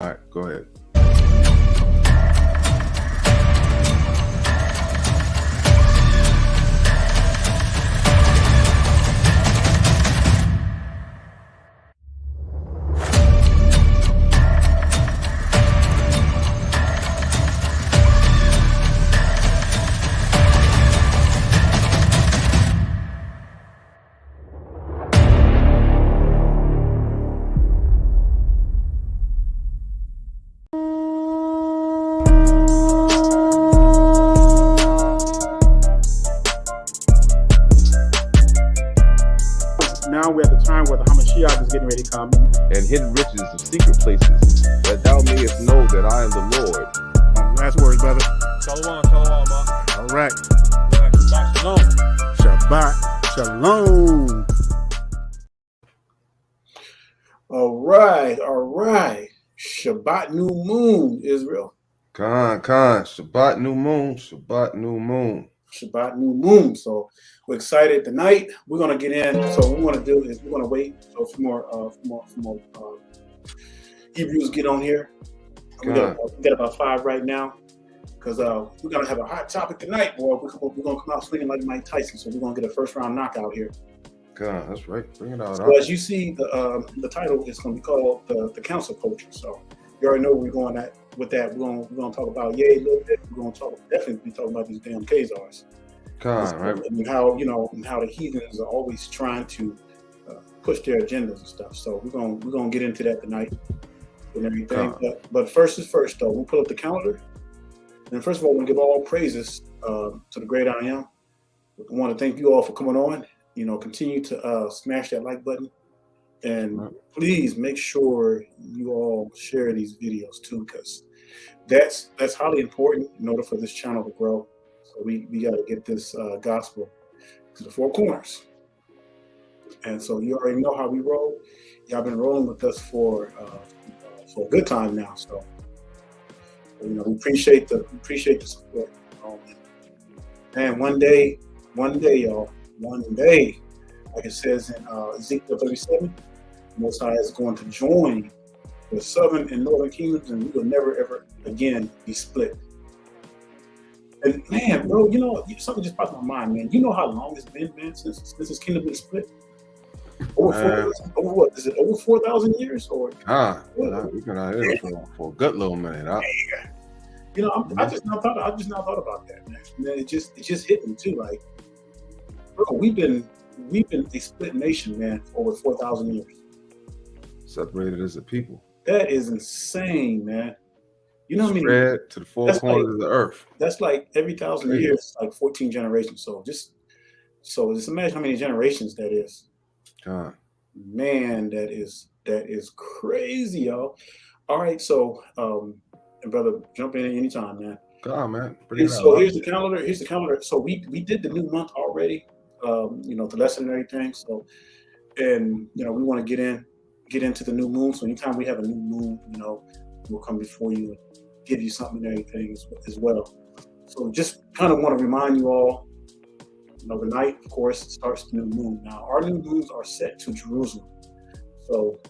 All right, go ahead. Now we're at the time where the Hamashiach is getting ready to come. And hidden riches of secret places, that thou mayest know that I am the Lord. Last words, brother. Shalom, ma. All right. Shabbat Shabbat shalom. shalom. All right. Shabbat new moon, Israel. Khan, Shabbat new moon. Shabbat new moon. So we're excited tonight. We're gonna get in. So what we want to do is we're gonna wait so for more Hebrews get on here. We got about 5 right now because we're gonna have a hot topic tonight, boy. We're gonna come out swinging like Mike Tyson. So we're gonna get a first round knockout here. God, that's right. Bring it out. So as you see, the title is gonna be called the counsel culture. So you already know where we're going at with that. We're gonna talk about a little bit. We're gonna definitely be talking about these damn Khazars. Right. And how the heathens are always trying to push their agendas and stuff. So we're gonna get into that tonight and everything. But first is first, though. We'll pull up the calendar. And first of all, we'll give all praises to the great I am. I want to thank you all for coming on. Continue to smash that like button, and please make sure you all share these videos too, because that's highly important in order for this channel to grow. So we got to get this gospel to the four corners. And so you already know how we roll. Y'all been rolling with us for a good time now. So we appreciate the support. And one day, y'all. One day, like it says in Ezekiel 37, Most High is going to join the southern and northern kingdoms, and we will never ever again be split. And man, bro, something just popped in my mind, man. You know how long it's been, man, since this kingdom been split? Over what? Is it over 4,000 years or? We've been out here for a good little minute. I just now thought about that, man. It just hit me too, like. Bro, we've been a split nation, man, for over 4,000 years. Separated as a people. That is insane, man. You know what I mean? Spread to the four corners of the earth. That's like every 1,000 years, like 14 generations. So just imagine how many generations that is. God. Man, that is crazy, y'all. All right, so and brother, jump in anytime, man. God, man. So here's the calendar. So we did the new month already. The lesson and everything. So, and we want to get into the new moon. So anytime we have a new moon, we'll come before you and give you something and everything as well. So just kind of want to remind you all, the night, of course, starts the new moon. Now our new moons are set to Jerusalem. So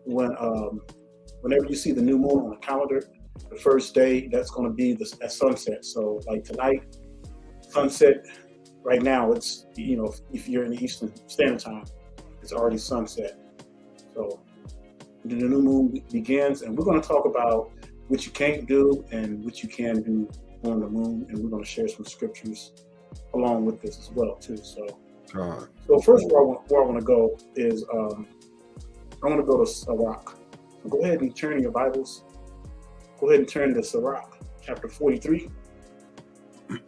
whenever you see the new moon on the calendar, the first day, that's going to be at sunset. So like tonight, sunset. Right now, it's, if you're in the Eastern Standard Time, it's already sunset. So the new moon begins, and we're going to talk about what you can't do and what you can do on the moon, and we're going to share some scriptures along with this as well, too. So first where I want to go is I want to go to Sirach. So go ahead and turn in your Bibles. Go ahead and turn to Sirach, chapter 43.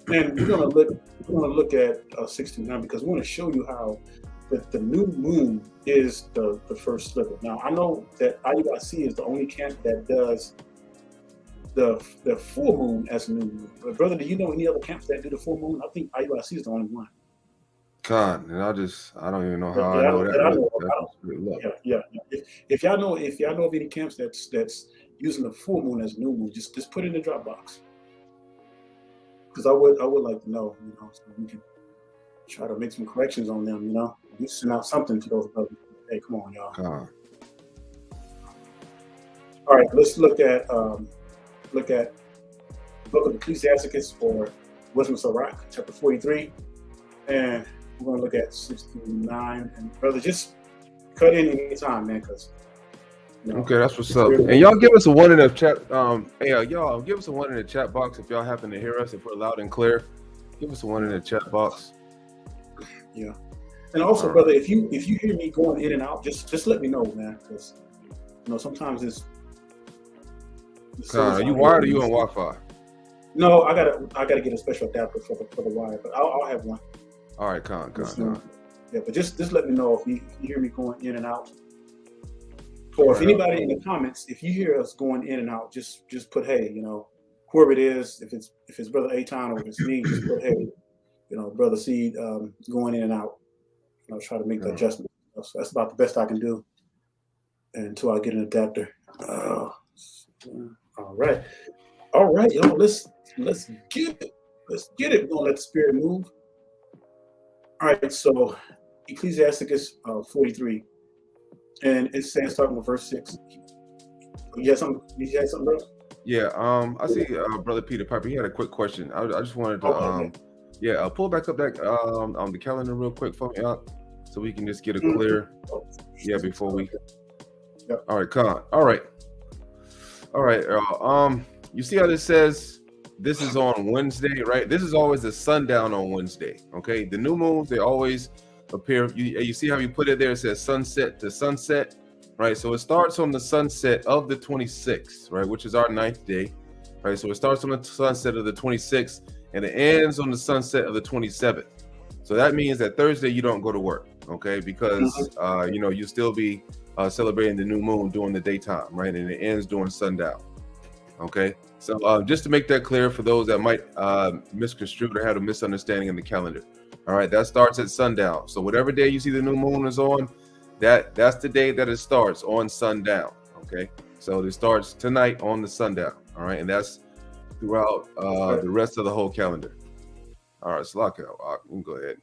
And we're gonna look at 69 because we want to show you how the new moon is the first sliver. Now I know that IUIC is the only camp that does the full moon as a new moon. But brother, do you know any other camps that do the full moon? I think IUIC is the only one. God, and I don't even know how I know that. Yeah. If y'all know of any camps that's using the full moon as a new moon, just put it in the drop box. Because I would like to know, so we can try to make some corrections on them, We send out something to those brothers. Hey, come on, y'all. All right, let's look at the book of Ecclesiasticus or Wisdom of Sirach, chapter 43, and we're going to look at 69. And brother, just cut in any time, man, because okay, that's what's up. And y'all give us a one in the chat. Hey, y'all give us a one in the chat box if y'all happen to hear us. If we're loud and clear, give us a one in the chat box. Yeah. And also, brother, if you hear me going in and out, just let me know, man, because sometimes it's. Are you wired or you on Wi-Fi? No, I gotta get a special adapter for the wire, but I'll have one. All right, con. Yeah, but just let me know if you hear me going in and out. Or if anybody in the comments, if you hear us going in and out, just put hey, whoever it is, if it's Brother Aton or if it's me, just put hey, Brother Seed going in and out. I'll try to make the adjustment. So that's about the best I can do until I get an adapter. All right, y'all. Let's get it. Let's get it. We're gonna let the spirit move. All right. So Ecclesiasticus 43, and it says starting with verse 6. You had something, bro? Yeah. I see, Brother Peter Piper. He had a quick question. I just wanted to pull back up that on the calendar real quick for me up, so we can just get a clear. Before we. Yep. All right, con. All right. You see how this says this is on Wednesday, right? This is always a sundown on Wednesday. Okay, the new moons, they always appear. You see how you put it there? It says sunset to sunset, right? So it starts on the sunset of the 26th, right, which is our 9th day, right? So it starts on the sunset of the 26th and it ends on the sunset of the 27th. So that means that Thursday you don't go to work, okay? Because you still be celebrating the new moon during the daytime, right? And it ends during sundown. Okay, so just to make that clear for those that might misconstrue or have a misunderstanding in the calendar. All right, that starts at sundown. So whatever day you see the new moon is on, that's the day that it starts on sundown. Okay, so it starts tonight on the sundown. All right, and that's throughout the rest of the whole calendar. All right, so lock it out. You can go ahead.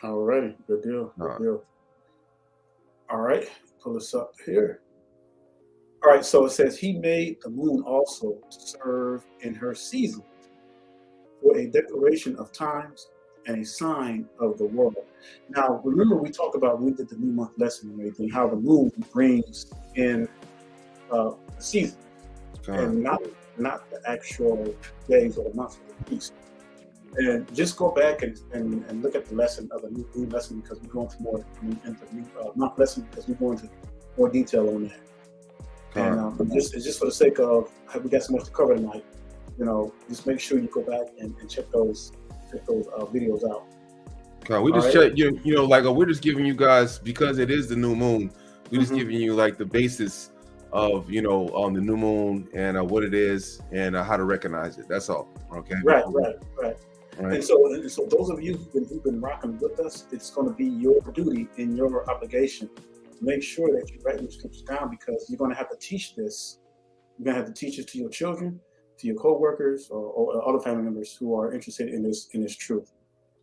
All righty, good deal. All right, pull this up here. All right, so it says he made the moon also to serve in her season for a declaration of times and a sign of the world. Now, remember we talked about when we did the new month lesson and everything, how the moon brings in the season and not the actual days or the months of the feast. And just go back and look at the lesson of the new lesson because we're going to more into the new month lesson because we're going into more detail on that. And it's just for the sake of we got so much to cover tonight. Just make sure you go back and check those videos out. We just check, we're just giving you guys, because it is the new moon. We're just giving you like the basis of on the new moon and what it is and how to recognize it. That's all. Okay. Right. And so those of you who've been rocking with us, it's going to be your duty and your obligation. Make sure that you write these scriptures down because you're going to have to teach this. You're going to have to teach it to your children, to your co-workers, or other family members who are interested in this truth.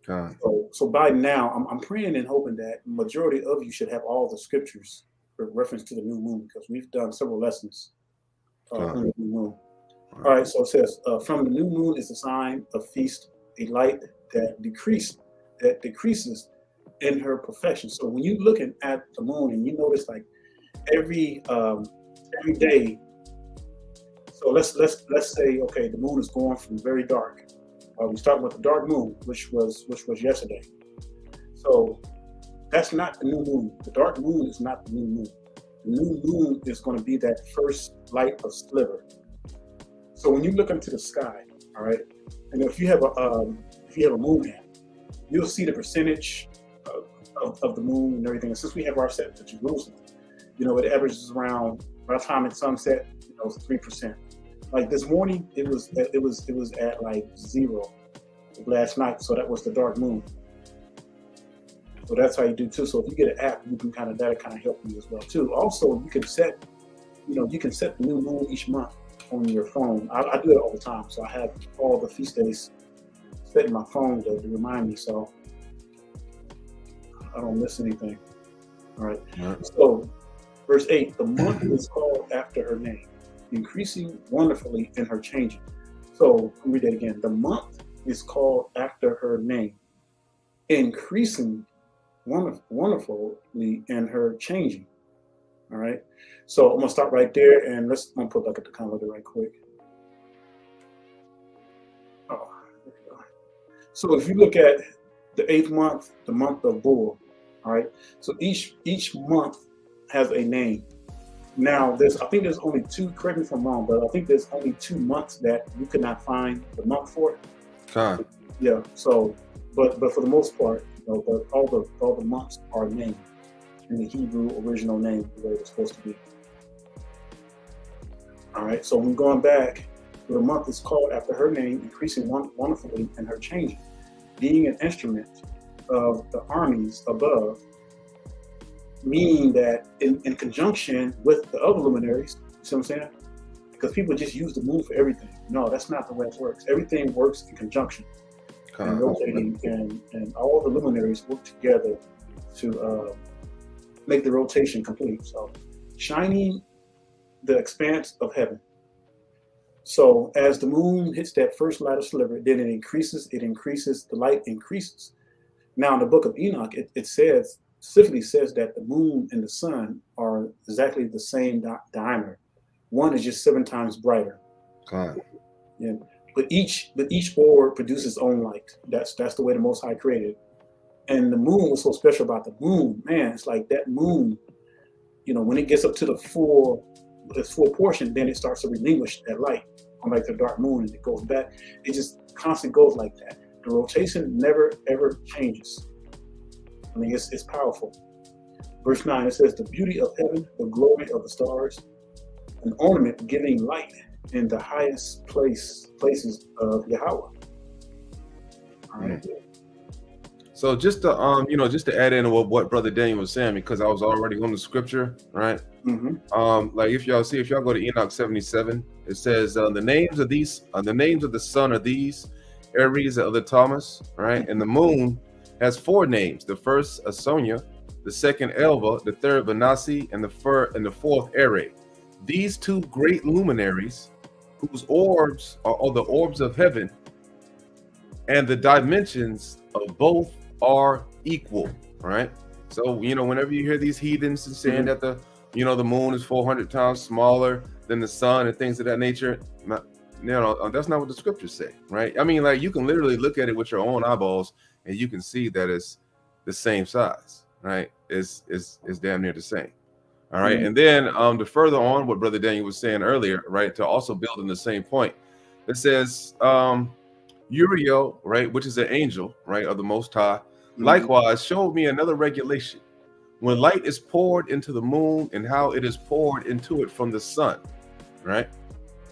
So by now, I'm praying and hoping that the majority of you should have all the scriptures with reference to the new moon because we've done several lessons on the new moon. All right, so it says, from the new moon is a sign of feast, a light that decreases in her perfection. So when you're looking at the moon and you notice like every day, so let's say okay, the moon is going from very dark. We start with the dark moon, which was yesterday. So that's not the new moon. The dark moon is not the new moon. The new moon is going to be that first light of sliver. So when you look into the sky, all right, and if you have a moon app, you'll see the percentage of the moon and everything. And since we have our set to Jerusalem, it averages around by the time it's sunset, 3%. Like this morning, it was at like 0 last night. So that was the dark moon. So that's how you do too. So if you get an app, you can that'll help you as well too. Also, you can set the new moon each month on your phone. I do it all the time. So I have all the feast days set in my phone to remind me. So I don't miss anything. All right. So Verse 8, the month is called after her name, increasing wonderfully in her changing. So let me read that again. The month is called after her name, increasing wonderfully in her changing. All right. So I'm gonna stop right there, and I'm gonna put back at the calendar right quick. Oh, there we go. So if you look at the 8th month, the month of Bull, all right. So each month has a name. Now I think there's only 2. Correct me if I'm wrong, but I think there's only 2 months that you could not find the month for. Con. Yeah. So, but for the most part, but all the months are named in the Hebrew original name, the way it's supposed to be. All right. So when going back, the month is called after her name, increasing wonderfully in her changing, being an instrument of the armies above, meaning that in conjunction with the other luminaries. You see what I'm saying? Because people just use the moon for everything. No, that's not the way it works. Everything works in conjunction and rotating, and all the luminaries work together to make the rotation complete. So shining the expanse of heaven. So as the moon hits that first lighter sliver, then it increases, the light increases. Now in the book of Enoch, it says, specifically says that the moon and the sun are exactly the same diameter. One is just 7 times brighter. God. Yeah. But each orb produces its own light. That's the way the Most High created. And the moon was so special about the moon, man. It's like that moon, when it gets up to its full portion, then it starts to relinquish that light, unlike the dark moon, and it goes back. It just constantly goes like that. The rotation never ever changes. I mean, it's powerful. Verse 9, it says, the beauty of heaven, the glory of the stars, an ornament giving light in the highest places of Yahweh. All right. So just to just to add in what Brother Daniel was saying, because I was already on the scripture, right? Mm-hmm. Like if y'all go to Enoch 77, it says the names of the sun are these: Aries, the other Thomas, right? And the moon has 4 names: the first Asonia, the second Elva, the third Vanassi, and the fourth Ere. These 2 great luminaries, whose orbs are the orbs of heaven, and the dimensions of both are equal, right? So whenever you hear these heathens saying that the moon is 400 times smaller than the sun and things of that nature, that's not what the scriptures say, right? I mean, like, you can literally look at it with your own eyeballs and you can see that it's the same size, right? It's damn near the same. All right. And then to further on what Brother Daniel was saying earlier, right, to also build on the same point, it says Uriel, right, which is an angel, right, of the Most High, likewise showed me another regulation, when light is poured into the moon and how it is poured into it from the sun, right?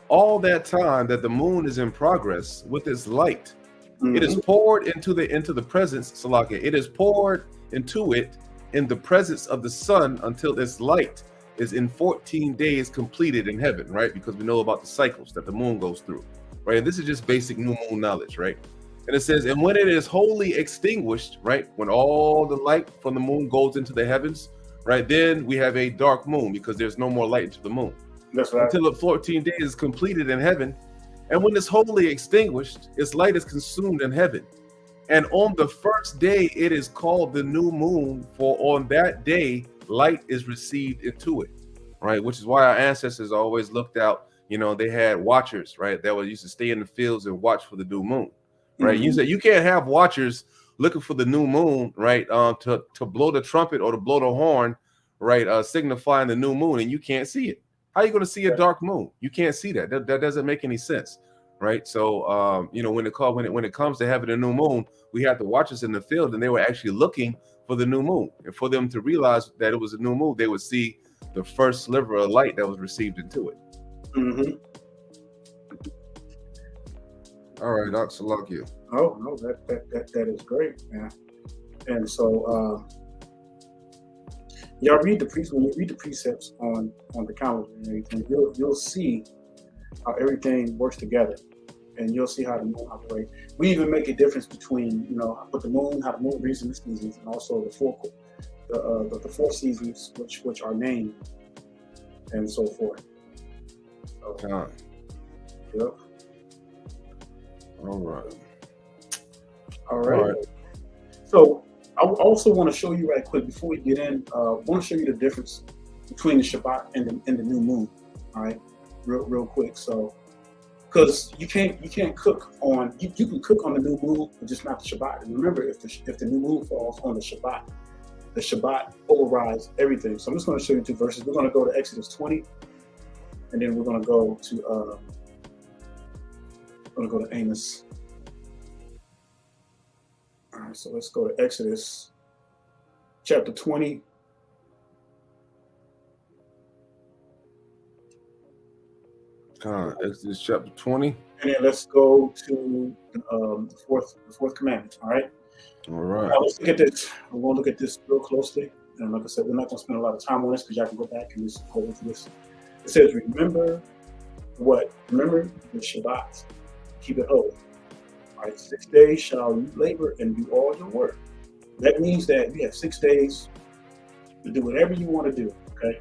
All that time that the moon is in progress with its light, it is poured into the presence, Salaka. It is poured into it in the presence of the sun until its light is in 14 days completed in heaven, right? Because we know about the cycles that the moon goes through, right? And this is just basic new moon knowledge, right? And it says, and when it is wholly extinguished, right? When all the light from the moon goes into the heavens, right? Then we have a dark moon because there's no more light into the moon. That's right. Until the 14 days is completed in heaven. And when it's wholly extinguished, its light is consumed in heaven. And on the first day, it is called the new moon, for on that day, light is received into it, right? Which is why our ancestors always looked out, they had watchers, right? That used to stay in the fields and watch for the new moon, right? You said you can't have watchers looking for the new moon, right? To blow the trumpet or to blow the horn, right? Signifying the new moon, and you can't see it. How are you going to see a dark moon? You can't see that. That doesn't make any sense, right? So, when it comes to having a new moon, we had the watchers in the field, and they were actually looking for the new moon. And for them to realize that it was a new moon, they would see the first sliver of light that was received into it. All right, Doc, Salakia. Oh no, that is great, man. And so y'all when you read the precepts on the calendar and everything, you'll see how everything works together, and you'll see how the moon operates. We even make a difference between how the moon brings in the seasons, and also the four seasons which are named and so forth. So, Con. yep. All right. All right. So I also want to show you right quick before we get in. I want to show you the difference between the Shabbat and the new moon. All right, real quick. So, because you can't cook on you can cook on the new moon, but just not the Shabbat. And remember, if the new moon falls on the Shabbat overrides everything. So I'm just going to show you two verses. We're going to go to Exodus 20, and then we're going to go to Amos. All right, so let's go to Exodus chapter 20. Exodus chapter 20. And then let's go to the fourth commandment. All right. All right. Now let's look at this. We're going to look at this real closely. And like I said, we're not going to spend a lot of time on this because y'all can go back and just go over this. It says, remember what? Remember the Shabbat. Keep it holy. All right, 6 days shall you labor and do all your work. That means that you have 6 days to do whatever you want to do. Okay,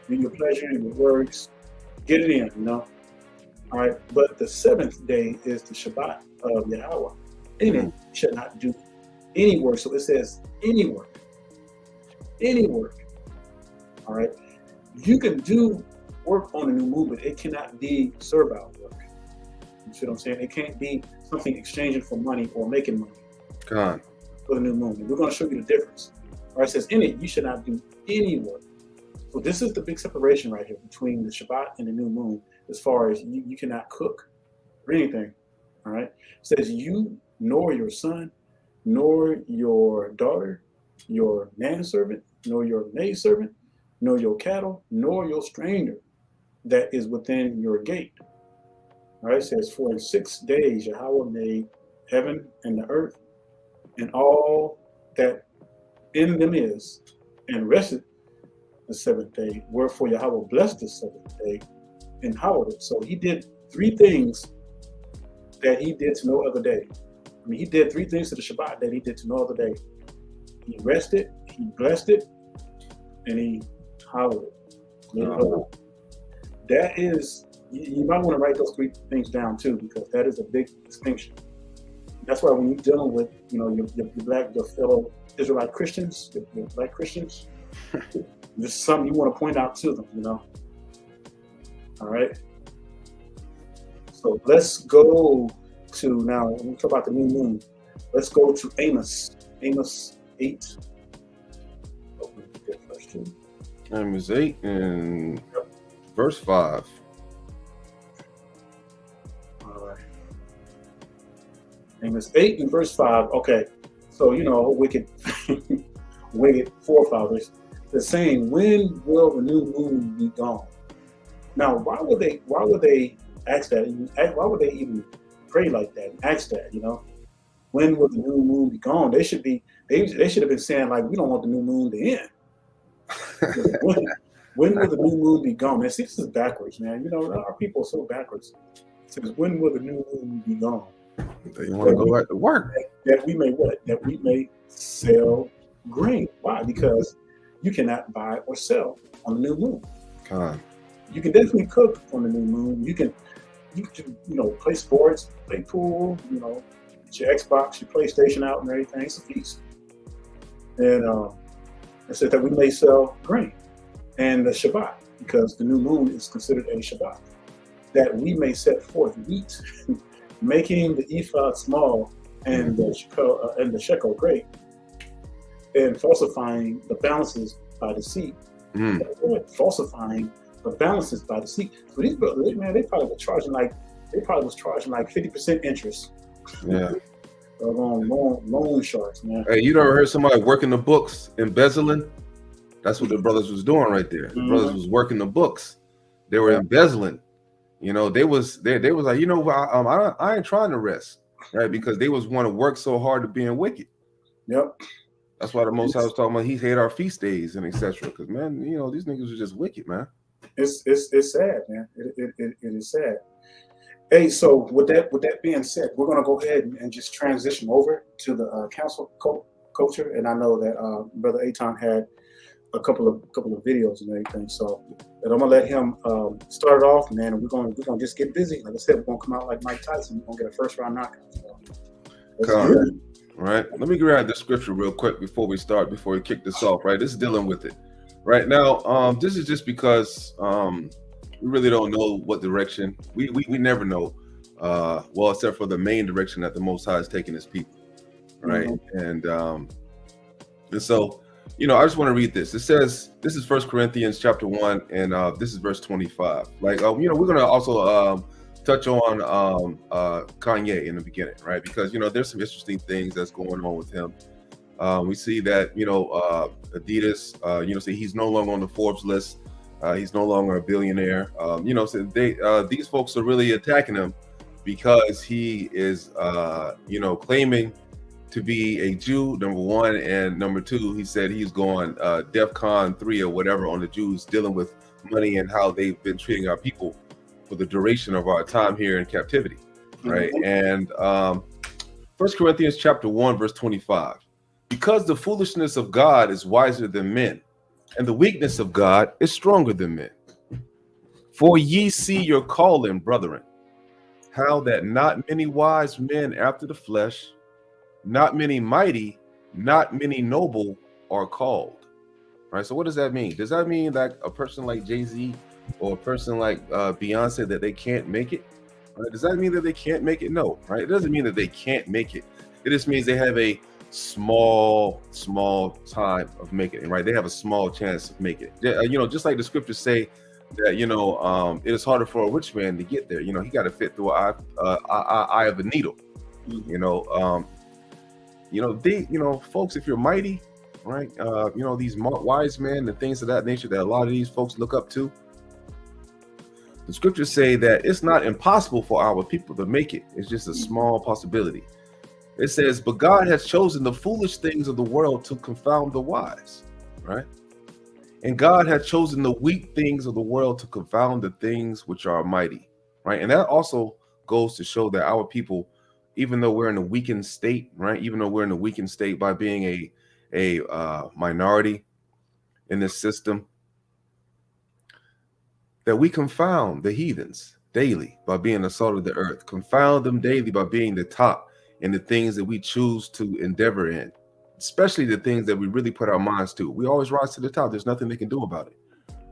do your pleasure and your works, get it in. All right, but the seventh day is the Shabbat of Yahweh. In it, you should not do any work. So it says any work. Any work. All right, you can do work on a new moon, but it cannot be servile work. You see what I'm saying? It can't be something exchanging for money or making money. Con. For the new moon. And we're going to show you the difference. All right, it says in it, you should not do any work. So this is the big separation right here between the Shabbat and the new moon, as far as you cannot cook or anything. All right. It says you, nor your son, nor your daughter, your manservant, nor your maidservant, nor your cattle, nor your stranger that is within your gate. All right, it says, for in 6 days Yahweh made heaven and the earth and all that in them is, and rested the seventh day. Wherefore Yahweh blessed the seventh day and hallowed it. So he did 3 things that he did to no other day. I mean, he did 3 things to the Shabbat that he did to no other day. He rested, he blessed it, and he hallowed it. That is, you might want to write those 3 things down too, because that is a big distinction. That's why when you're dealing with, your fellow Israelite Christians, your black Christians, this is something you want to point out to them, All right. So let's go to now. When we talk about the new moon, let's go to Amos 8. Amos 8 and verse 5. All right. Amos 8 and verse 5. Okay. So, wicked forefathers, they're saying, when will the new moon be gone? Now, why would they ask that? Why would they even pray like that and ask that, When will the new moon be gone? They should have been saying, like, we don't want the new moon to end. When will the new moon be gone? Man, see, this is backwards, man. Our people are so backwards. It says, when will the new moon be gone? They want to go back to work. That we may what? That we may sell grain. Why? Because you cannot buy or sell on the new moon. Con. You can definitely cook on the new moon. You can play sports, play pool, get your Xbox, your PlayStation out and everything. It's a feast. And it said that we may sell grain and the Shabbat, because the new moon is considered a Shabbat. That we may set forth wheat, making the ephod small and the shekel great, and falsifying the balances by deceit. Falsifying the balances by deceit. So these brothers, man, they probably was charging like 50% interest. Yeah. On loan sharks, man. Hey, you never heard somebody working the books, embezzling? That's what the brothers was doing right there. The brothers was working the books. They were embezzling. They was like, I ain't trying to rest, right? Because they was want to work so hard to being wicked. Yep. That's why the Most High was talking about he hate our feast days and etc. Because man, these niggas are just wicked, man. It's sad, man. It is sad. Hey, so with that being said, we're gonna go ahead and just transition over to the counsel culture. And I know that Brother Aton had a couple of videos and everything. So, but I'm gonna let him start it off, man. And we're gonna just get busy. Like I said, we're gonna come out like Mike Tyson. We're gonna get a first round knockout. So, All right. Let me grab the scripture real quick before we kick this off. Right. This is dealing with it. Right now, this is just because we really don't know what direction. We never know. Well, except for the main direction that the Most High is taking His people. Right. And so, you know, I just want to read this. It says, this is 1 Corinthians chapter 1, and this is verse 25. Like, you know, we're going to also touch on Kanye in the beginning, right? Because, you know, there's some interesting things that's going on with him. We see that, you know, Adidas, you know, see he's no longer on the Forbes list. He's no longer a billionaire. You know, so these folks are really attacking him because he is, you know, claiming to be a Jew, number one, and number two, he said he's going DEFCON 3 or whatever on the Jews, dealing with money and how they've been treating our people for the duration of our time here in captivity, right? And 1 Corinthians chapter 1, verse 25, because the foolishness of God is wiser than men, and the weakness of God is stronger than men. For ye see your calling, brethren, how that not many wise men after the flesh, not many mighty, not many noble are called. Right. So what does that mean? Does that mean that a person like Jay-Z or a person like Beyonce, that they can't make it? Right? Does that mean that they can't make it? No. Right. It doesn't mean that they can't make it. It just means they have a small time of making it. Right. They have a small chance of making it. You know, just like the scriptures say that, you know, it is harder for a rich man to get there. You know, he got to fit through an eye of a needle. You know, folks, if you're mighty, right, you know, these wise men and things of that nature that a lot of these folks look up to, the scriptures say that it's not impossible for our people to make it. It's just a small possibility. It says, but God has chosen the foolish things of the world to confound the wise, right? And God has chosen the weak things of the world to confound the things which are mighty, right? And that also goes to show that our people, even though we're in a weakened state, right? Even though we're in a weakened state by being a minority in this system, that we confound the heathens daily by being the salt of the earth, confound them daily by being the top in the things that we choose to endeavor in, especially the things that we really put our minds to. We always rise to the top. There's nothing they can do about it,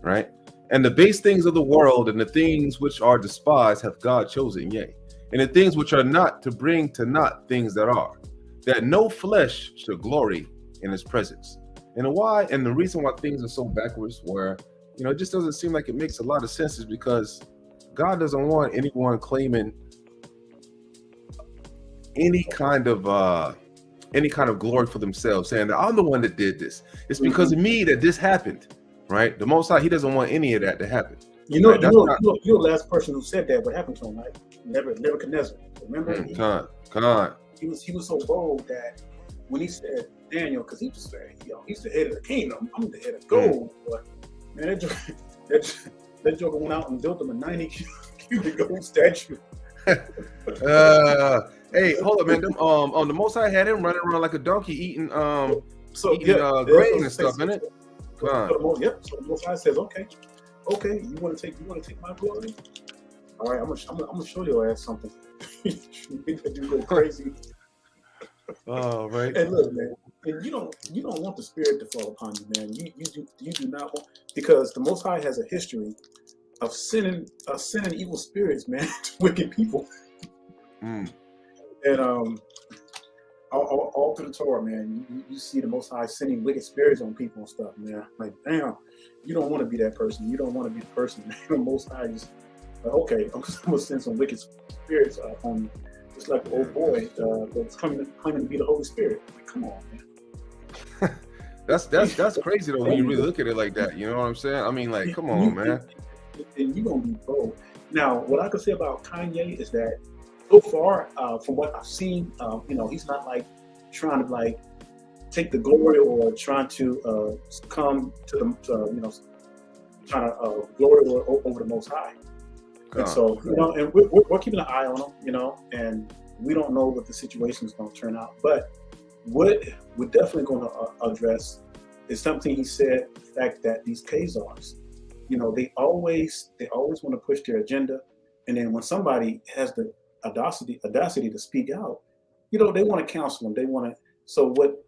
right? And the base things of the world and the things which are despised have God chosen, yea, and the things which are not, to bring to naught things that are, that no flesh should glory in His presence. And the reason why things are so backwards, where, you know, it just doesn't seem like it makes a lot of sense, is because God doesn't want anyone claiming any kind of glory for themselves, saying that I'm the one that did this. It's because of me that this happened, right? The Most High, He doesn't want any of that to happen. You know, right? You're the last person who said that. What happened to him, right? Nebuchadnezzar. Remember? Come on. He was so bold that when he said Daniel, because he was saying, he's the head of the kingdom. I'm the head of gold. But man, that joker went out and built him a 90 cubic gold statue. Hey, hold up, man. The Most High had him running around like a donkey eating grain and stuff, innit? Come on. Yep. So the Most High says, okay, you want to take my glory? All right, I'm gonna show your ass something. You go crazy. Oh, right. And look, man, and you don't want the spirit to fall upon you, man. You do not want, because the Most High has a history of sending evil spirits, man, to wicked people. And all through the Torah, man, you see the Most High sending wicked spirits on people and stuff, man. Like, damn, you don't want to be that person. You don't want to be the person. The Most High is like, okay, I'm gonna send some wicked spirits on you. Just like the old boy that's claiming to be the Holy Spirit. Like, come on, man. That's crazy though, when you really look at it like that. You know what I'm saying? I mean, like, come on, man. And you're gonna be bold. Now, what I can say about Kanye is that so far, from what I've seen, he's not like trying to like take the glory or trying to come to the trying to glory over the Most High. And so, and we're keeping an eye on him, and we don't know what the situation is going to turn out. But what we're definitely going to address is something he said, the fact that these Khazars, they always want to push their agenda. And then when somebody has the audacity to speak out, they want to counsel them. They want to. So what?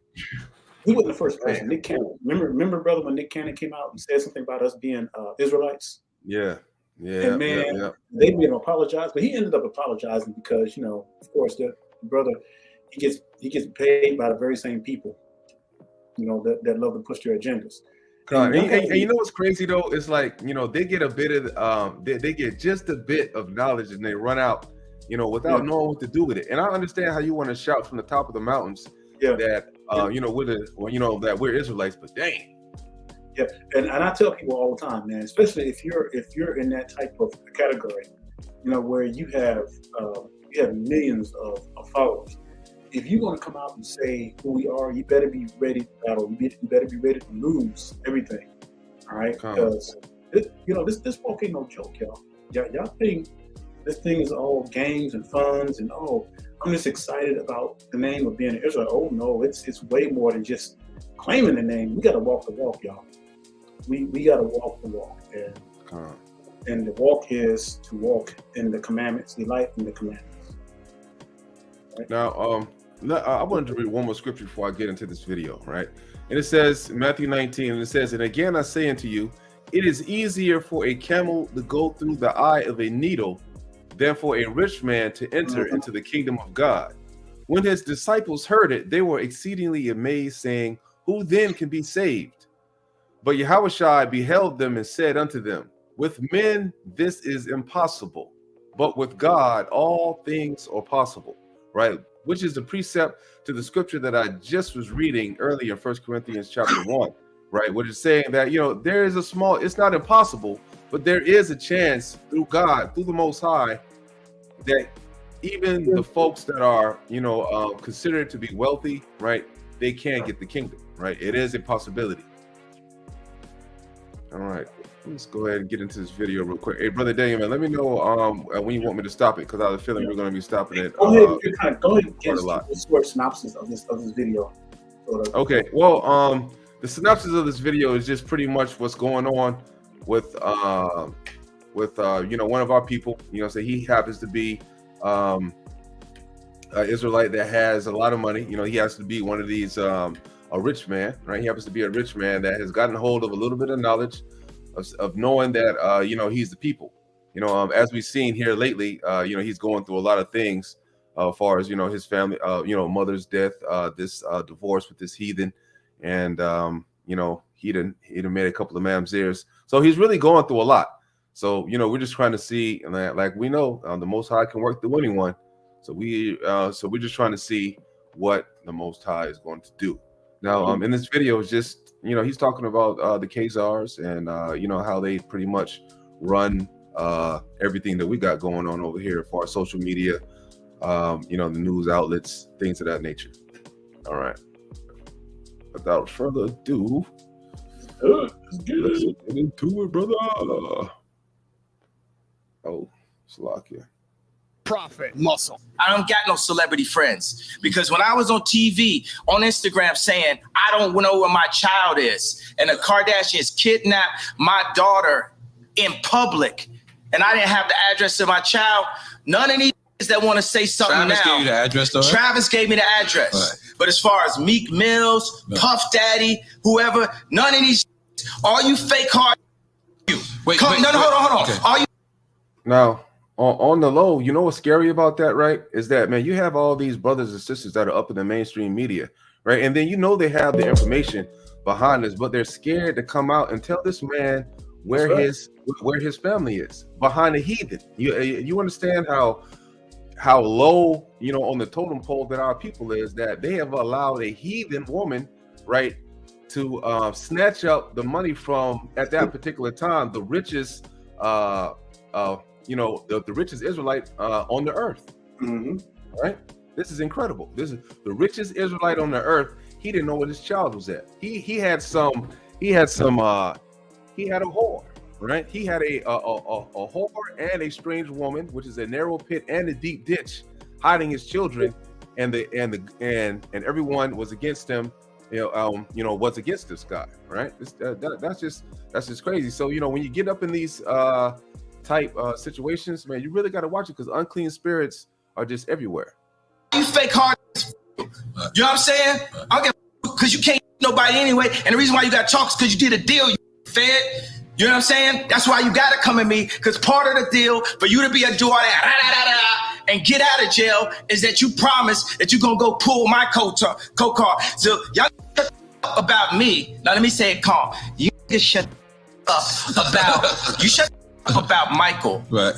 He wasn't the first person. Nick Cannon. Remember, brother, when Nick Cannon came out and said something about us being Israelites? Yeah. And man, they didn't apologize, but he ended up apologizing because, of course, the brother, he gets paid by the very same people, that love to push their agendas. And you know what's crazy though? It's like, they get a bit of they get just a bit of knowledge and they run out, without knowing what to do with it. And I understand how you want to shout from the top of the mountains that that we're Israelites, but dang. Yeah, and I tell people all the time, man, especially if you're in that type of category, where you have millions of followers. If you're going to come out and say who we are, you better be ready to battle. You better be ready to lose everything. All right, because this walk ain't no joke, y'all. Y'all think this thing is all games and funs and I'm just excited about the name of being an Israelite. Oh no, it's way more than just claiming the name. We got to walk the walk, y'all. We got to walk the walk, and the walk is to walk in the commandments, delight in the commandments. Right? Now, I wanted to read one more scripture before I get into this video, right? And it says, Matthew 19, and it says, "And again I say unto you, it is easier for a camel to go through the eye of a needle than for a rich man to enter into the kingdom of God. When his disciples heard it, they were exceedingly amazed, saying, Who then can be saved? But Yahushua beheld them and said unto them, With men this is impossible, but with God all things are possible." Right? Which is the precept to the scripture that I just was reading earlier in 1 Corinthians chapter 1, right? Which is saying that, there is it's not impossible, but there is a chance through God, through the Most High, that even the folks that are, considered to be wealthy, right, they can get the kingdom, right? It is a possibility. All right, let's go ahead and get into this video real quick. Hey, brother Daniel, man, let me know when you want me to stop it, because I have a feeling we're going to be stopping it. Go ahead and get a short synopsis of this video. Okay, well, the synopsis of this video is just pretty much what's going on with one of our people. So he happens to be an Israelite that has a lot of money. He has to be one of these a rich man, right? He happens to be a rich man that has gotten hold of a little bit of knowledge of knowing that he's the people. As we've seen here lately, he's going through a lot of things as far as his family, mother's death, this divorce with this heathen, and he done made a couple of mamzers. So he's really going through a lot. So we're just trying to see, like we know, the Most High can work through anyone. So we're just trying to see what the Most High is going to do. Now, in this video, is just he's talking about the Khazars and how they pretty much run everything that we got going on over here for our social media, the news outlets, things of that nature. All right. Without further ado, let's get into it, brother. Oh, Slovakia. Profit muscle. I don't got no celebrity friends, because when I was on TV, on Instagram, saying I don't know where my child is, and the Kardashians kidnapped my daughter in public, and I didn't have the address of my child, none of these that want to say something Travis now. Gave you the address, though, right? Travis gave me the address. Right. But as far as Meek Mills, Puff Daddy, whoever, none of these, all you fake hard, hold on. Okay. All you now. On the low, what's scary about that, right? Is that, man, you have all these brothers and sisters that are up in the mainstream media, right? And then they have the information behind this, but they're scared to come out and tell this man where his family is, behind a heathen. You understand how low, on the totem pole that our people is, that they have allowed a heathen woman, right, to snatch up the money from, at that particular time, the richest the richest Israelite on the earth. Right? This is incredible. This is the richest Israelite on the earth. He didn't know where his child was at. He had a whore, right? He had a whore and a strange woman, which is a narrow pit and a deep ditch, hiding his children, and everyone was against him what's against this guy, right? That's just crazy. So when you get up in these type situations, man, you really got to watch it because unclean spirits are just everywhere. You fake hard. You know what I'm saying? I don't get because you can't nobody anyway. And the reason why you got to talk is because you did a deal. You fed. You know what I'm saying? That's why you got to come at me, because part of the deal for you to be a do all that and get out of jail is that you promise that you're going to go pull my coat car. So y'all shut up about me. Now let me say it calm. You shut up about Michael. Right.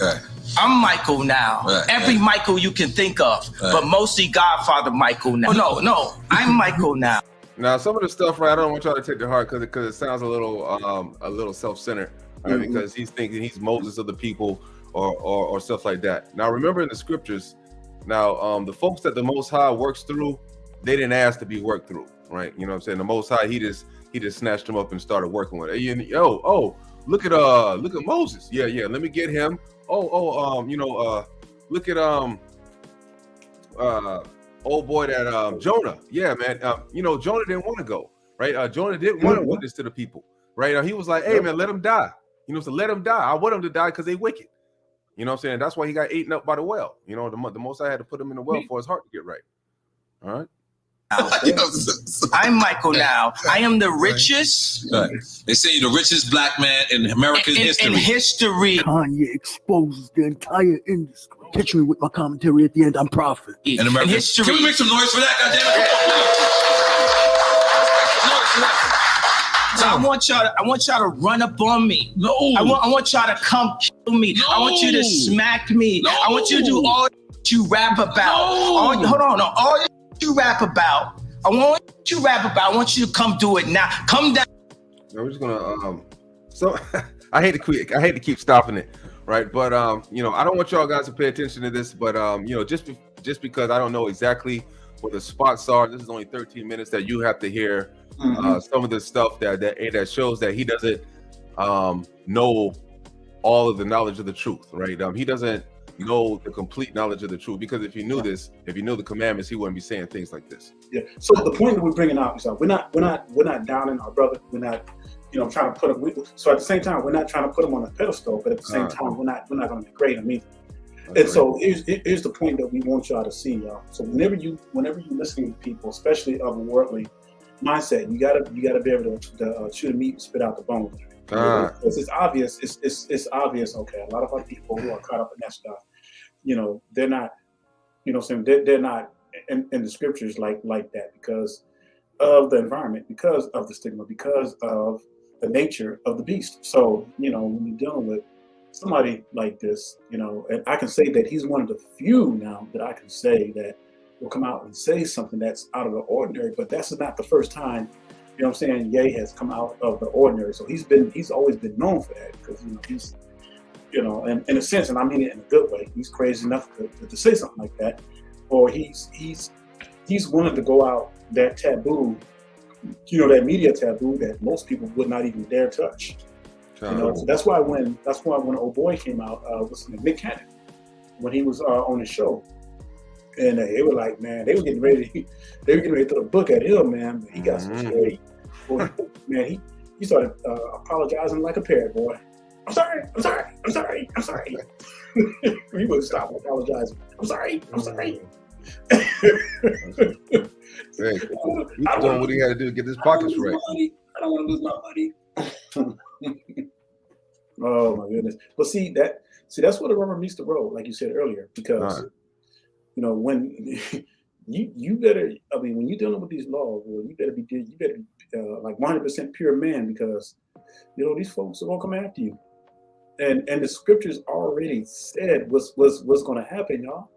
I'm Michael now. Every Michael you can think of, but mostly Godfather Michael now. No, I'm Michael now. Now, some of the stuff, right, I don't want y'all to take to heart because it sounds a little self-centered, right? Because he's thinking he's Moses of the people or stuff like that. Now, remember in the scriptures, the folks that the Most High works through, they didn't ask to be worked through, right? You know what I'm saying? The Most High, he just snatched them up and started working with it. Look at Moses. Yeah, let me get him. Look at old boy that Jonah. Yeah, man. Jonah didn't want to go, right? Jonah didn't want to witness to the people, right? He was like, hey, man, let him die. So let him die. I want him to die because they wicked. You know what I'm saying? That's why he got eaten up by the well. The Most High had to put him in the well for his heart to get right. All right. I'm Michael now. I am the richest. Right. They say you're the richest black man in American history. Kanye exposes the entire industry. Catch me with my commentary at the end. I'm Prophet. In American history. Can we make some noise for that? So I want y'all to run up on me. No. I want y'all to come kill me. No. I want you to smack me. No. I want you to do all that you rap about. No. All that you rap about. I want you to come do it now. Come down. We're just gonna so I hate to keep stopping it, right? But I don't want y'all guys to pay attention to this, but just because I don't know exactly what the spots are, this is only 13 minutes that you have to hear some of the stuff that shows that he doesn't know all of the knowledge of the truth, right? He doesn't know the complete knowledge of the truth, because if he knew this, if he knew the commandments, he wouldn't be saying things like this. Yeah. So the point that we're bringing out is we're not downing our brother. We're not trying to put him. So at the same time, we're not trying to put him on a pedestal, but at the same time, we're not going to degrade him either. That's so here's the point that we want y'all to see, y'all. So whenever you listening to people, especially of a worldly mindset, you gotta be able to chew the meat and spit out the bones. Because it's obvious. It's obvious. Okay, a lot of our people who are caught up in that stuff, they're not, they're not in the scriptures like that because of the environment, because of the stigma, because of the nature of the beast. So when you're dealing with somebody like this, and I can say that he's one of the few now that I can say that will come out and say something that's out of the ordinary, but that's not the first time, Ye has come out of the ordinary. So he's always been known for that, because, he's, and in a sense, and I mean it in a good way, he's crazy enough to say something like that, or he's wanted to go out that taboo, that media taboo that most people would not even dare touch. So that's why when old boy came out, Nick Cannon, when he was on the show, and they were like, man, they were getting ready to throw a book at him, man. But he got some straight. Man, he started apologizing like a parrot, boy. I'm sorry. He wouldn't stop apologizing. I'm sorry. Hey, he's doing what he had to do to get his pockets right. I don't want to lose my money. Oh my goodness. But see that's where the rubber meets the road, like you said earlier, because when you better, when you're dealing with these laws, well, you better be like 100% pure man, because these folks are gonna come after you, and the scriptures already said what's gonna happen, y'all.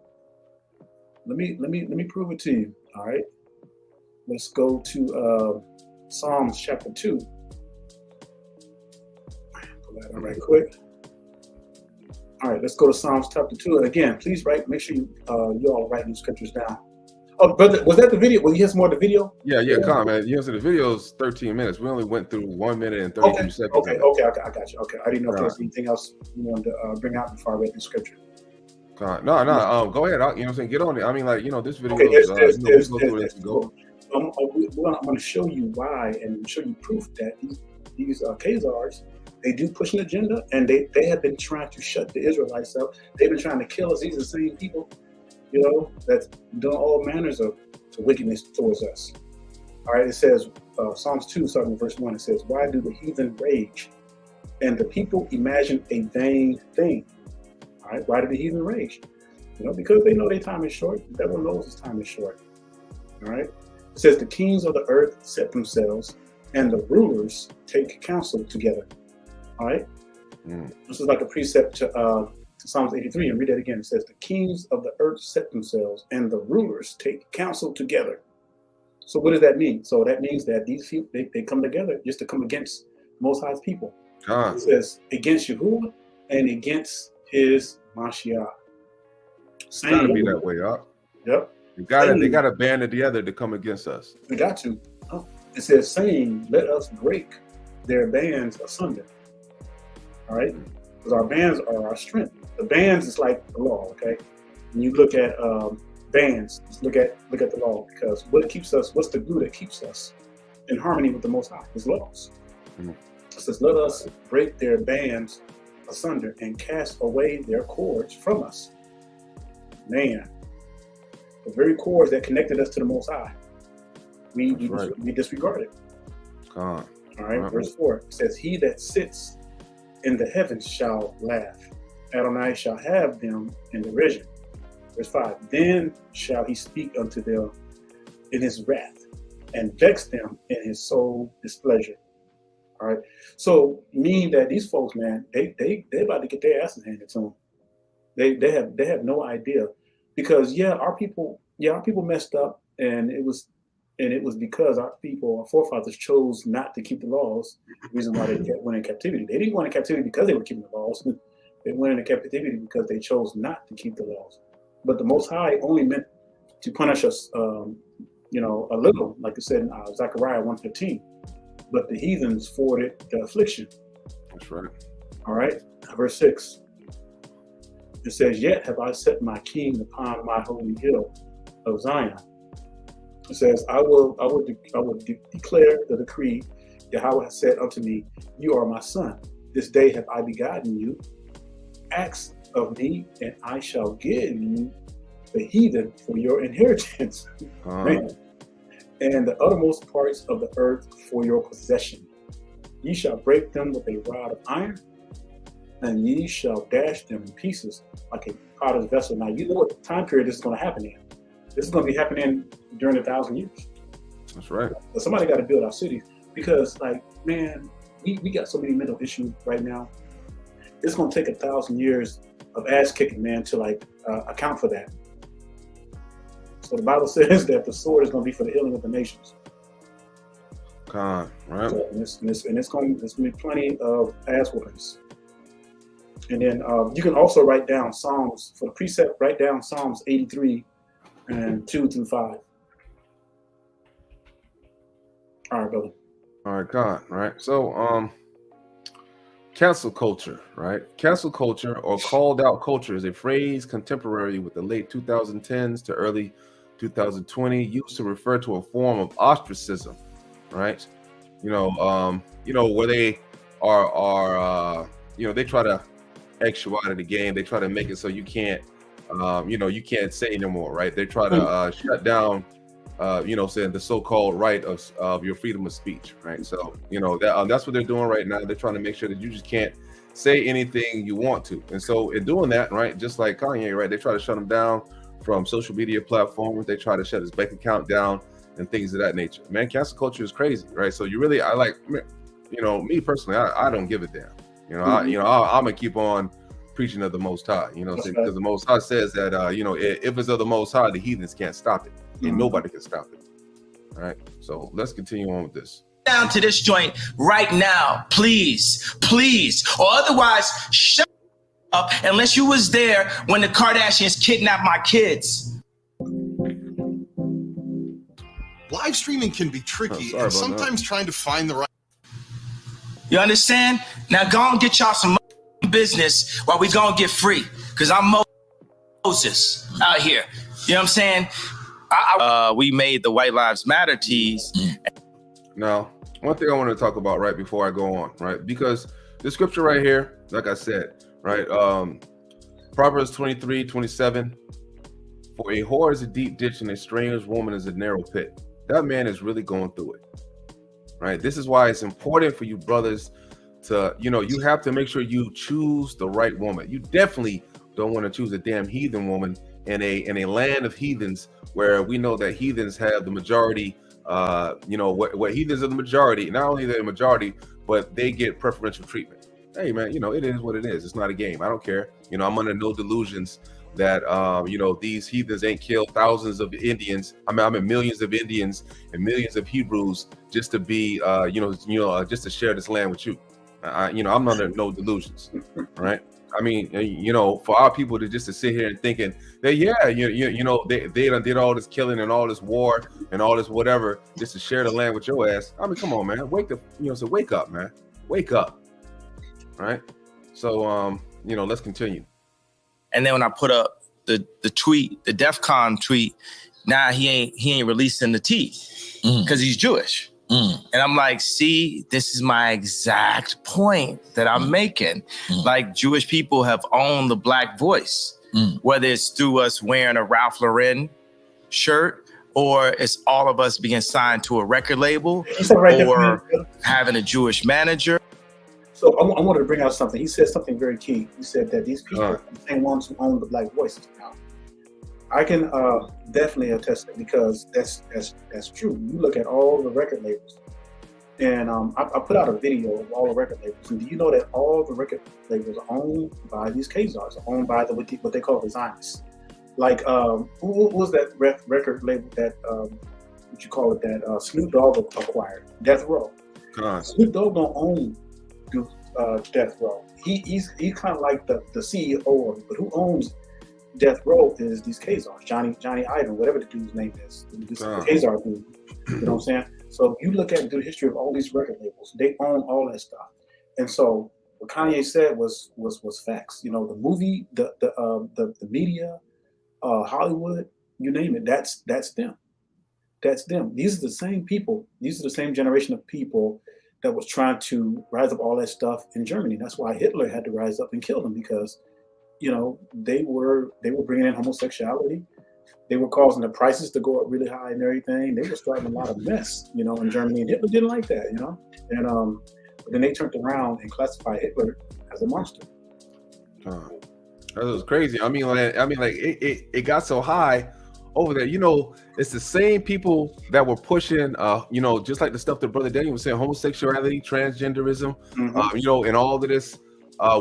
Let me prove it to you. All right, let's go to Psalms chapter 2. Pull that up right quick. All right, let's go to Psalms chapter 2. And again, please make sure you all write these scriptures down. Oh, brother, was that the video? Well, you have more of the video? Yeah, come on, man. So the video's 13 minutes. We only went through 1 minute and 32 seconds. Okay, I got you. Okay, I didn't know if there was anything else you wanted to bring out before I read the scripture. No. Go ahead. Get on it. I mean, this video. Okay, I'm going to show you why and show you proof that these Khazars, they do push an agenda, and they have been trying to shut the Israelites up. They've been trying to kill us. These are the same people, that's doing all manners of wickedness towards us. All right, it says, Psalms 2, starting with verse 1, it says, why do the heathen rage and the people imagine a vain thing? All right, why do the heathen rage? Because they know their time is short. The devil knows his time is short. All right, it says the kings of the earth set themselves and the rulers take counsel together. All right, This is like a precept to Psalms 83, and read that again. It says the kings of the earth set themselves and the rulers take counsel together. So what does that mean? So that means that these people, they come together just to come against Most High's people. It says against Yahuwah and against his Mashiach. It's got to be that way, up. Yep. They got to band together to come against us. We got to. It says, saying, let us break their bands asunder. All right? Because our bands are our strength. The bands is like the law, okay? When you look at bands, just look at the law, because what's the glue that keeps us in harmony with the Most High? His laws. It says, let us break their bands asunder and cast away their cords from us. Man, the very cords that connected us to the Most High, we disregarded. All right, verse 4, it says, he that sits in the heavens shall laugh. Adonai shall have them in derision. Verse 5, then shall he speak unto them in his wrath and vex them in his soul displeasure. All right. So meaning that these folks, man, they about to get their asses handed to them. They have no idea, because our people messed up, and it was because our forefathers chose not to keep the laws. The reason why they went in captivity. They didn't go into captivity because they were keeping the laws. They went into captivity because they chose not to keep the laws. But the Most High only meant to punish us, a little, like it said in Zechariah 1:15. But the heathens forwarded the affliction. That's right. All right, verse 6. It says, yet have I set my king upon my holy hill of Zion. It says, I will declare the decree. Yahweh has said unto me, you are my son. This day have I begotten you. Ask of me, and I shall give you the heathen for your inheritance, and the uttermost parts of the earth for your possession. Ye shall break them with a rod of iron, and ye shall dash them in pieces like a potter's vessel. Now, you know what time period this is going to happen in. This is going to be happening during 1,000 years. That's right. But somebody got to build our cities, because, man, we got so many mental issues right now. It's going to take 1,000 years of ass kicking, man, to account for that. So the Bible says that the sword is going to be for the healing of the nations. Right. So, and it's going to be plenty of ass whoopings. And then you can also write down Psalms for the precept. Write down Psalms 83 and 2 through 5. All right, brother. All right, God. Right. So, cancel culture, right? Cancel culture, or called out culture, is a phrase contemporary with the late 2010s to early 2020, used to refer to a form of ostracism, right? Where they are they try to X you out of the game. They try to make it so you can't, you can't say no more, right? They try to shut down, saying the so-called right of your freedom of speech, right? So, that's what they're doing right now. They're trying to make sure that you just can't say anything you want to. And so in doing that, right, just like Kanye, right, they try to shut him down from social media platforms. They try to shut his bank account down and things of that nature. Man, cancel culture is crazy, right? So me personally, I don't give a damn. I'm gonna keep on preaching of the Most High, because the Most High says that, if it's of the Most High, the heathens can't stop it, and nobody can stop it. All right, so let's continue on with this. Down to this joint right now, please, or otherwise shut up unless you was there when the Kardashians kidnapped my kids. Live streaming can be tricky, and sometimes trying to find the right. You understand? Now go and get y'all some business while we gonna get free, because I'm Moses out here. You know what I'm saying? We made the White Lives Matter tees. Now, one thing I want to talk about right before I go on, right? Because the scripture right here, like I said, right? Proverbs 23:27. For a whore is a deep ditch and a strange woman is a narrow pit. That man is really going through it, right? This is why it's important for you brothers to, you have to make sure you choose the right woman. You definitely don't want to choose a damn heathen woman in a land of heathens where we know that heathens have the majority. What heathens are the majority. Not only they're the majority, but they get preferential treatment. Hey man, it is what it is. It's not a game. I don't care. I'm under no delusions that these heathens ain't killed thousands of Indians. I mean millions of Indians and millions of Hebrews just to be just to share this land with you. I'm under no delusions, right? I mean, for our people to just to sit here and thinking that they done did all this killing and all this war and all this whatever just to share the land with your ass. I mean, come on, man, wake up, man, wake up, right? So let's continue. And then when I put up the tweet, the DEFCON tweet, now he ain't releasing the tea because he's Jewish. And I'm like, see, this is my exact point that I'm making. Like, Jewish people have owned the Black voice, whether it's through us wearing a Ralph Lauren shirt or it's all of us being signed to a record label or having a Jewish manager. So I wanted to bring out something. He said something very key. He said that these people are the same ones who own the Black voices now. I can definitely attest to it because that's true. You look at all the record labels, and I put out a video of all the record labels. And do you know that all the record labels are owned by these Khazars, are owned by what they call the Zionists? Like who was that record label that what you call it that Snoop Dogg acquired? Death Row. Snoop Dogg don't own Death Row. He's kind of like the CEO of it, but who owns Death Row is these Khazars, Johnny Ivan, whatever the dude's name is, this Khazar dude. You know what I'm saying? So you look at the history of all these record labels, they own all that stuff. And so what Kanye said was facts. The movie, the media, Hollywood, you name it, that's them. That's them. These are the same people. These are the same generation of people that was trying to rise up all that stuff in Germany. That's why Hitler had to rise up and kill them because they were bringing in homosexuality. They were causing the prices to go up really high and everything. They were starting a lot of mess, in Germany. And Hitler didn't like that, And then they turned around and classified Hitler as a monster. That was crazy. I mean, it got so high over there. It's the same people that were pushing, just like the stuff that Brother Daniel was saying, homosexuality, transgenderism, and all of this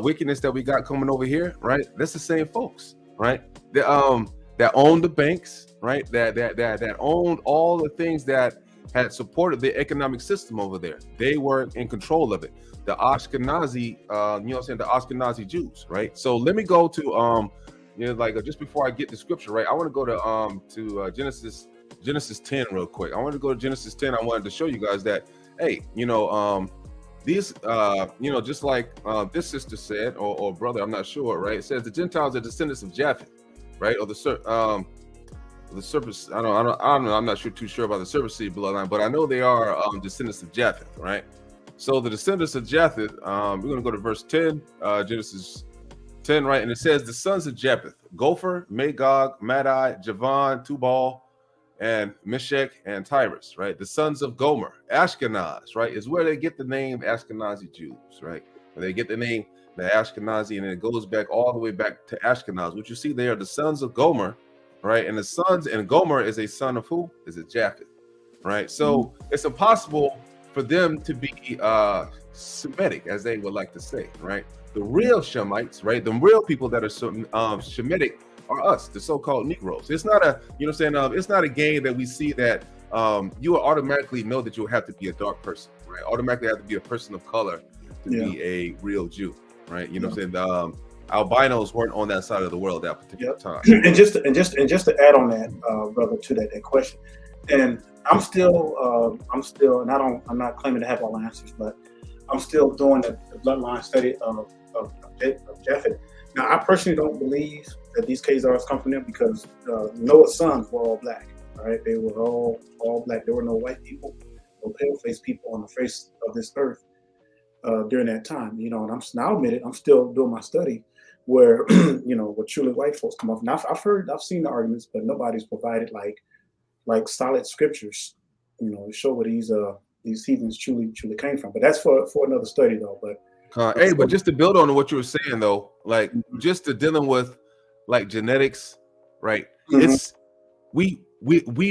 wickedness that we got coming over here, right? That's the same folks, right? That owned the banks, right? That owned all the things that had supported the economic system over there. They were in control of it. The Ashkenazi, the Ashkenazi Jews, right? So let me go to just before I get the scripture, right? I want to go to Genesis 10 real quick. I want to go to Genesis 10. I wanted to show you guys that, hey, these, just like this sister said, or brother, I'm not sure, right? It says the Gentiles are descendants of Japheth, right? Or the serpent. I don't know. I'm not too sure about the serpent seed bloodline, but I know they are descendants of Japheth, right? So the descendants of Japheth. We're going to go to verse 10, Genesis 10, right? And it says the sons of Japheth: Gopher, Magog, Madai, Javan, Tubal, and Meshech and Tyrus, right? The sons of Gomer, Ashkenaz, right, is where they get the name Ashkenazi Jews, right? Where they get the name the Ashkenazi, and it goes back all the way back to Ashkenaz. What you see, they are the sons of Gomer, right? And Gomer is a son of who? Is it Japheth, right? So it's impossible for them to be Semitic, as they would like to say, right? The real Shemites, right? The real people that are Shemitic are us, the so-called Negroes. It's not a, it's not a game that we see that you will automatically know that you'll have to be a dark person, right? Automatically have to be a person of color to be a real Jew, right? Albinos weren't on that side of the world at that particular time. And just to add on that, brother, to that question, and I'm still, and I'm not claiming to have all the answers, but I'm still doing the bloodline study of Japheth. Now, I personally don't believe that these Khazars come from them because Noah's sons were all black. All right, they were all black. There were no white people, no pale-faced people on the face of this earth during that time. You know, and I'll admit it, I'm still doing my study where where truly white folks come off. Now I've seen the arguments, but nobody's provided like solid scriptures, to show where these heathens truly came from. But that's for another study though. But hey, but just to build on what you were saying though, like just to dealing with like genetics, right? It's we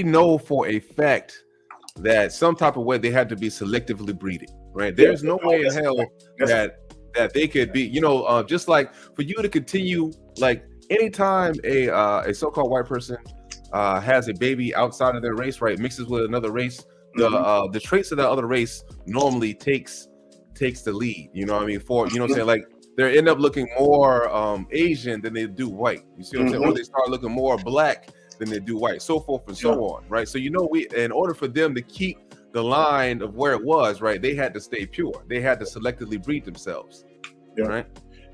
know for a fact that some type of way they had to be selectively breeded, right? There's no way in hell that they could be, just like for you to continue, like anytime a so-called white person has a baby outside of their race, right, mixes with another race, the traits of that other race normally takes the lead. You know what I mean? For what I'm saying, like they end up looking more Asian than they do white. You see what I'm saying? Or they start looking more black than they do white, so forth and so on, right? So we, in order for them to keep the line of where it was, right, they had to stay pure. They had to selectively breed themselves, right?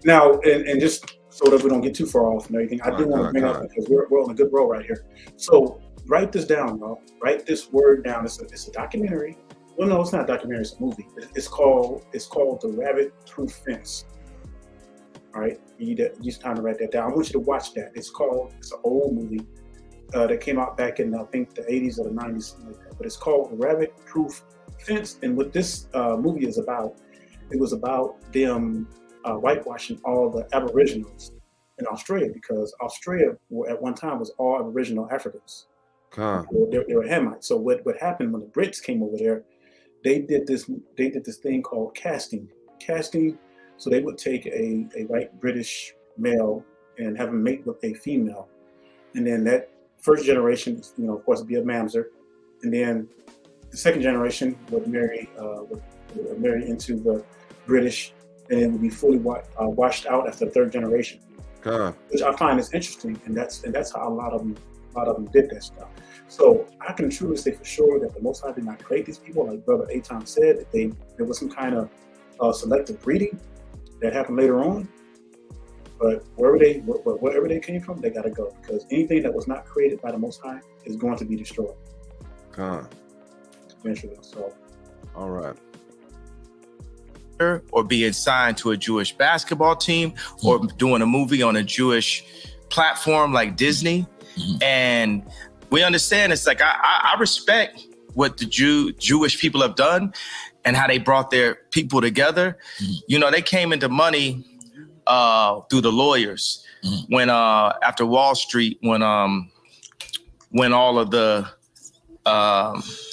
Now, and just so that we don't get too far off and everything, I do want to bring up, because we're on a good roll right here. So write this down, y'all. Write this word down. It's a documentary. Well, no, it's not a documentary. It's a movie. It's called The Rabbit Proof Fence. All right, you just time to write that down. I want you to watch that. It's an old movie that came out back in I think the 80s or the 90s, something like that. But it's called The Rabbit Proof Fence. And what this movie is about, it was about them whitewashing all the Aboriginals in Australia, because Australia at one time was all Aboriginal Africans. They were Hamites. So what happened when the Brits came over there? They did this thing called casting. So they would take a white British male and have him mate with a female, and then that first generation, of course, would be a mamzer, and then the second generation would marry into the British, and it would be fully washed out after the third generation. Which I find is interesting, and that's how a lot of them did that stuff. So I can truly say for sure that the Most High did not create these people, like Brother Aton said, that there was some kind of selective breeding that happened later on. But wherever they came from, they got to go, because anything that was not created by the Most High is going to be destroyed. Eventually. So, all right. Or being signed to a Jewish basketball team, or doing a movie on a Jewish platform like Disney. And we understand, it's like I respect what the Jewish people have done and how they brought their people together. They came into money through the lawyers when after Wall Street, when all of the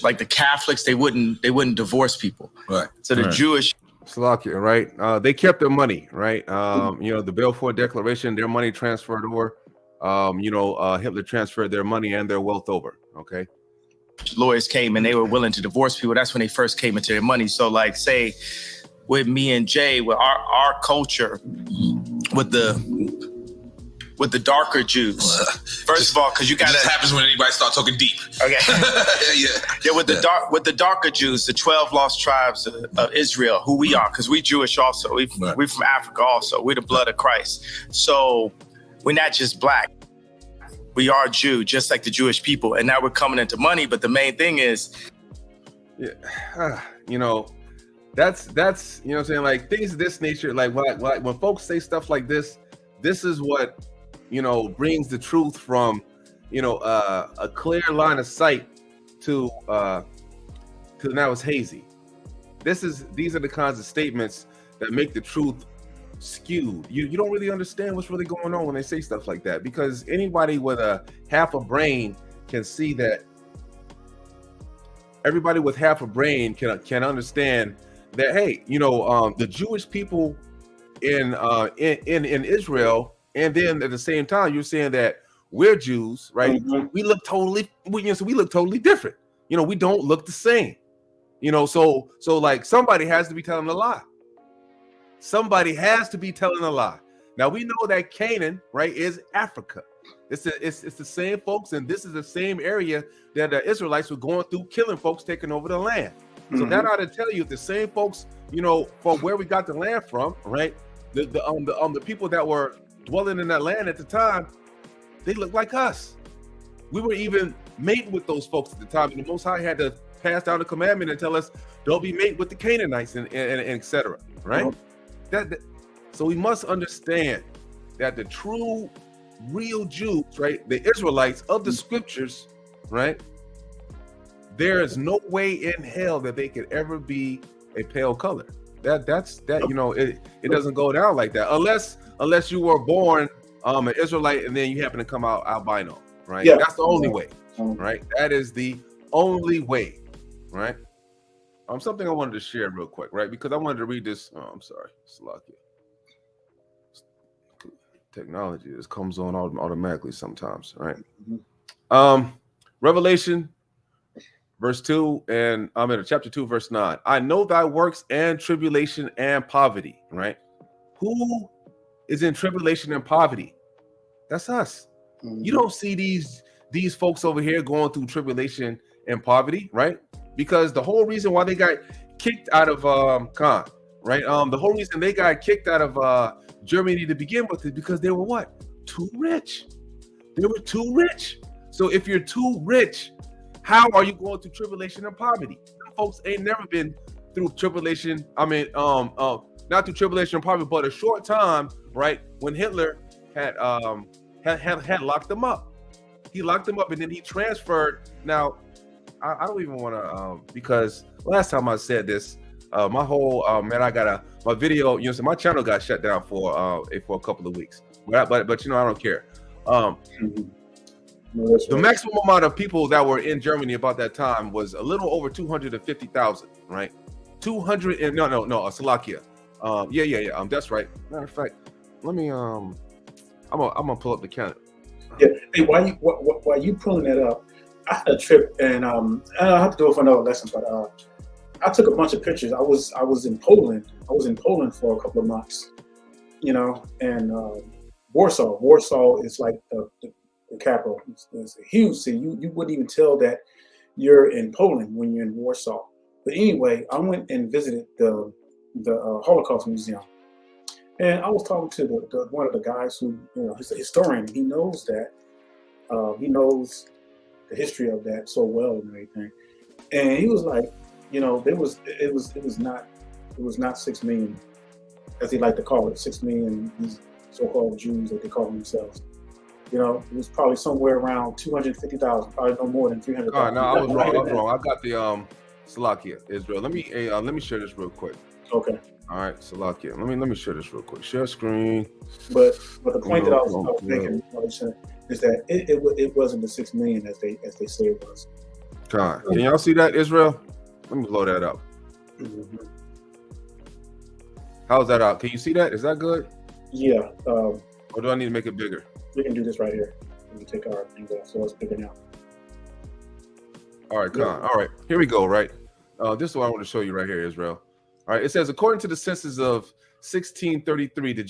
like the Catholics, they wouldn't divorce people. Right. So the Jewish Slovakia, right? They kept their money, right? The Balfour Declaration, their money transferred over. Hitler transferred their money and their wealth over. Okay. Lawyers came and they were willing to divorce people. That's when they first came into their money. So like, say with me and Jay, with our culture, with the darker Jews. First of all, because you got it just happens when anybody starts talking deep. Okay. With the darker Jews, the 12 lost tribes of Israel, who we are, because we Jewish also. We from Africa also. We're the blood of Christ. So we're not just black. We are Jew, just like the Jewish people. And now we're coming into money. But the main thing is, that's what I'm saying, like things of this nature, like when folks say stuff like this is what brings the truth from a clear line of sight to now it's hazy. These are the kinds of statements that make the truth skewed. You don't really understand what's really going on when they say stuff like that, because anybody with a half a brain can see that. Everybody with half a brain can understand that, hey, the Jewish people in Israel, and then at the same time you're saying that we're Jews, right? We look totally different. We don't look the same. So like somebody has to be telling a lie. Somebody has to be telling a lie. Now we know that Canaan, right, is Africa. It's the same folks, and this is the same area that the Israelites were going through, killing folks, taking over the land. So that ought to tell you the same folks, from where we got the land from, right? The people that were dwelling in that land at the time, they look like us. We were even mate with those folks at the time. And the Most High had to pass down a commandment and tell us, don't be mate with the Canaanites and etc. Right? So we must understand that the true, real Jews, right, the Israelites of the scriptures, right, there is no way in hell that they could ever be a pale color. That's you know, it doesn't go down like that unless you were born an Israelite and then you happen to come out albino, right? Yeah. That's the only way, right? That is the only way, right? Something I wanted to share real quick, right? Because I wanted to read this. Oh, I'm sorry, Salakia. Technology just comes on automatically sometimes, right? Revelation verse 2, and I'm in chapter 2, verse 9. I know thy works and tribulation and poverty, right? Who is in tribulation and poverty? That's us. You don't see these folks over here going through tribulation and poverty, right? Because the whole reason why they got kicked out of Khan, right? The whole reason they got kicked out of Germany to begin with is because they were what? Too rich. They were too rich. So if you're too rich, how are you going through tribulation and poverty? Some folks ain't never been through tribulation. I mean, not through tribulation and poverty, but a short time, right? When Hitler had locked them up. He locked them up and then he transferred. Now, I don't even want to, because last time I said this, my whole I got my video, you know, so my channel got shut down for a couple of weeks. But you know, I don't care. The maximum amount of people that were in Germany about that time was a little over 250,000, right? 200 and no, Slovakia. Yeah. That's right. Matter of fact, let me I'm gonna pull up the count. Yeah. Hey, while you pulling that up, I had a trip and I have to do it for another lesson, but I took a bunch of pictures. I was in Poland. I was in Poland for a couple of months, you know, and Warsaw. Warsaw is like the capital. It's a huge city. You wouldn't even tell that you're in Poland when you're in Warsaw. But anyway, I went and visited the Holocaust Museum, and I was talking to one of the guys who, you know, he's a historian. He knows that. He knows the history of that so well and everything. And he was like, you know, it was not 6 million, as they like to call it, 6 million these so-called Jews that they call themselves. You know, it was probably somewhere around 250,000, probably no more than 300,000. No, I was wrong. I got the Slovakia, Israel. Let me share this real quick. Okay. All right, Slovakia. Let me share this real quick. Share screen. But the point that I was making is that it wasn't the 6 million as they say it was. God, can y'all see that, Israel? Let me blow that up. How's that out? Can you see that? Is that good? Yeah. Or do I need to make it bigger? We can do this right here. We can take our things off so it's bigger now. All right, Con. All right, here we go, right? This is what I want to show you right here, Israel. All right, it says, according to the census of 1633, the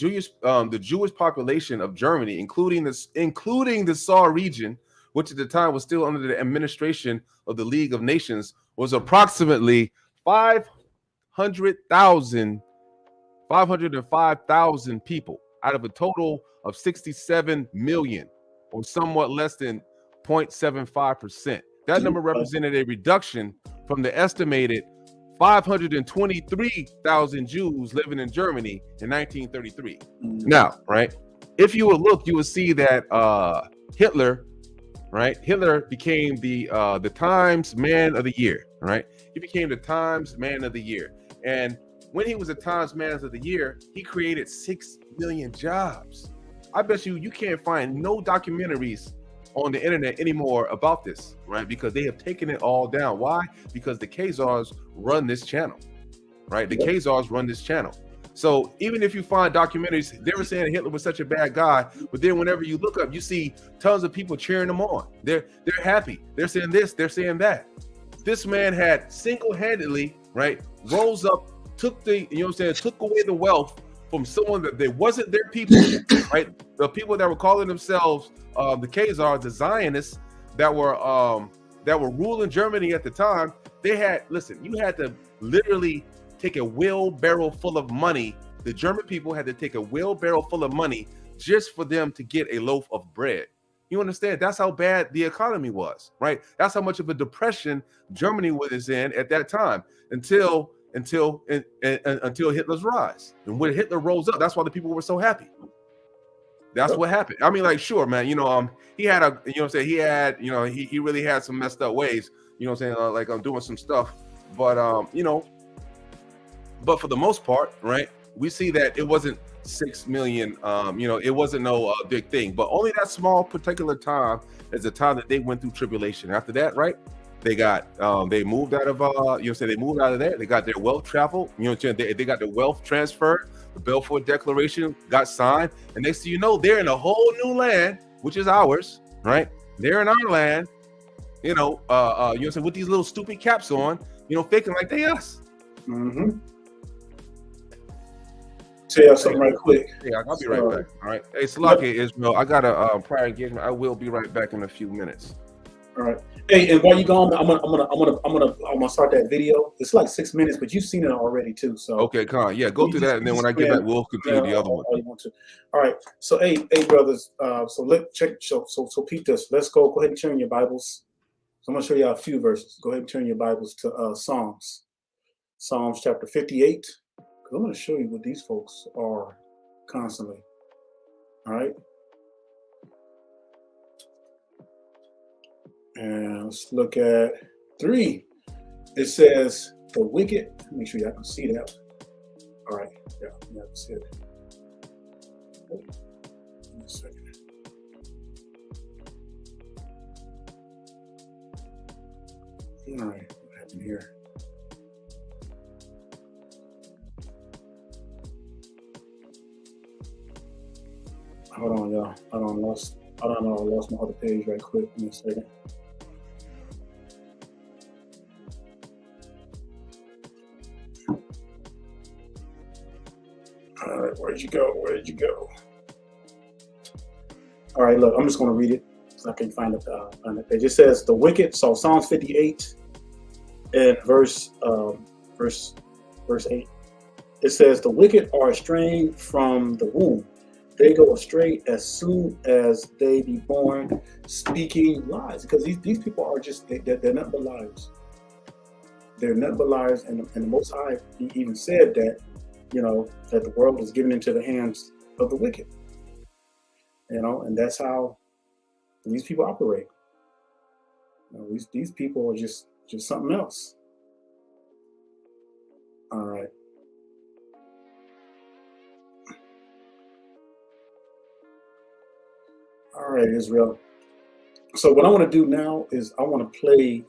Jewish population of Germany, including the Saar region, which at the time was still under the administration of the League of Nations, was approximately 505,000 people out of a total of 67 million, or somewhat less than 0.75%. That number represented a reduction from the estimated 523,000 Jews living in Germany in 1933. Now, right, if you would look, you would see that Hitler became the Times Man of the Year, right? He became the Times Man of the Year. And when he was a Times Man of the Year, he created 6 million jobs. I bet you can't find no documentaries on the internet anymore about this, right? Because they have taken it all down. Why? Because the Khazars run this channel, right? The Khazars run this channel. So even if you find documentaries, they were saying Hitler was such a bad guy, but then whenever you look up, you see tons of people cheering him on. They're happy. They're saying this, they're saying that. This man had single-handedly, right, rose up, took away the wealth from someone that they wasn't their people, right? The people that were calling themselves the Khazars, the Zionists that were ruling Germany at the time. You had to literally take a wheelbarrow full of money. The German people had to take a wheelbarrow full of money just for them to get a loaf of bread. You understand? That's how bad the economy was, right? That's how much of a depression Germany was in at that time until Hitler's rise. And when Hitler rose up, that's why the people were so happy. That's what happened. I mean, like, sure, man, you know, he had a, you know what I'm saying? He had, you know, he really had some messed up ways, you know what I'm saying? Like, I'm doing some stuff, but, you know, but for the most part, right, we see that it wasn't 6 million, you know, it wasn't no big thing, but only that small particular time is the time that they went through tribulation. After that, right, they got, they moved out of, you know what I'm saying? They moved out of there. They got their wealth traveled, you know what I'm saying? They got their wealth transferred. The Balfour Declaration got signed, and next thing you know, they're in a whole new land, which is ours, right? They're in our land, you know, you know what I'm saying, with these little stupid caps on, you know, faking like they us. Mm-hmm. Say something right quick. Yeah, I'll be right back. All right. Hey, Salaki, Israel, I got a prior engagement. I will be right back in a few minutes. All right. Hey, and while you gone, I'm gonna start that video. It's like 6 minutes, but you've seen it already too. So okay, Con, yeah, go through that, and then when I get back, we'll continue the other one. All right. So, hey, brothers. So let check. So peep this. Let's go. Go ahead and turn your Bibles. So I'm gonna show you a few verses. Go ahead and turn your Bibles to Psalms chapter 58. Because I'm gonna show you what these folks are constantly. All right. And let's look at 3. It says the wicked. Make sure y'all can see that. All right. Yeah, y'all can see it. Give me a second. All right. What happened here? Hold on, y'all. I lost my other page right quick. Give me a second. All right, where'd you go? All right, look, I'm just going to read it so I can find the page. It says the wicked. So Psalms 58 and verse 8. It says the wicked are estranged from the womb. They go astray as soon as they be born, speaking lies. Because these people are just they're not but liars. They're not but liars, and the Most High he even said that, you know, that the world is given into the hands of the wicked. You know, and that's how these people operate. You know, these people are just something else. All right. All right, Israel. So what I want to do now is I want to play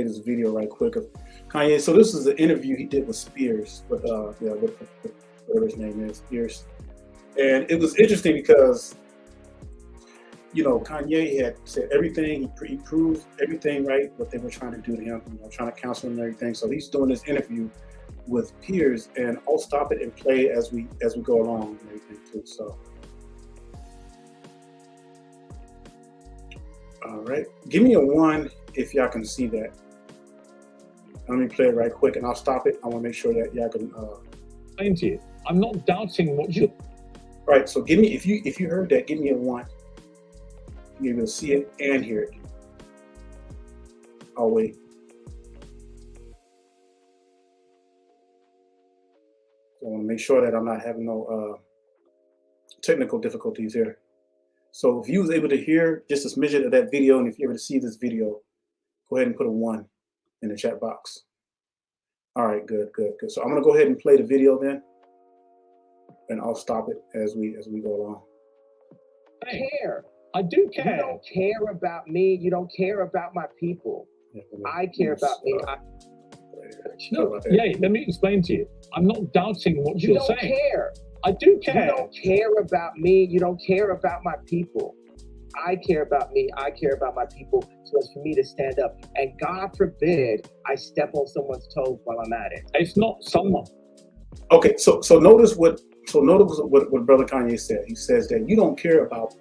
this video right quick of Kanye. So this is an interview he did with Spears, with whatever his name is, Spears. And it was interesting because, you know, Kanye had said everything, he proved everything right, what they were trying to do to him, you know, trying to counsel him and everything. So he's doing this interview with Piers, and I'll stop it and play as we go along and everything too. So all right, give me a 1 if y'all can see that. Let me play it right quick, and I'll stop it. I want to make sure that y'all can. Thank you. I'm not doubting what you. Right. So give me if you heard that, give me a 1. You're able to see it and hear it. I'll wait. So I want to make sure that I'm not having no technical difficulties here. So if you was able to hear just a smidget of that video, and if you're able to see this video, go ahead and put a 1 in the chat box. All right, good. So I'm gonna go ahead and play the video then, and I'll stop it as we go along. I do care. You don't care about me. You don't care about my people. I care about me. Let me explain to you. I'm not doubting what you're saying. You don't care. I do care. You don't care about me. You don't care about my people. I care about me. I care about my people. So it's for me to stand up. And God forbid I step on someone's toes while I'm at it. It's not someone. Okay, so notice what Brother Kanye said. He says that you don't care about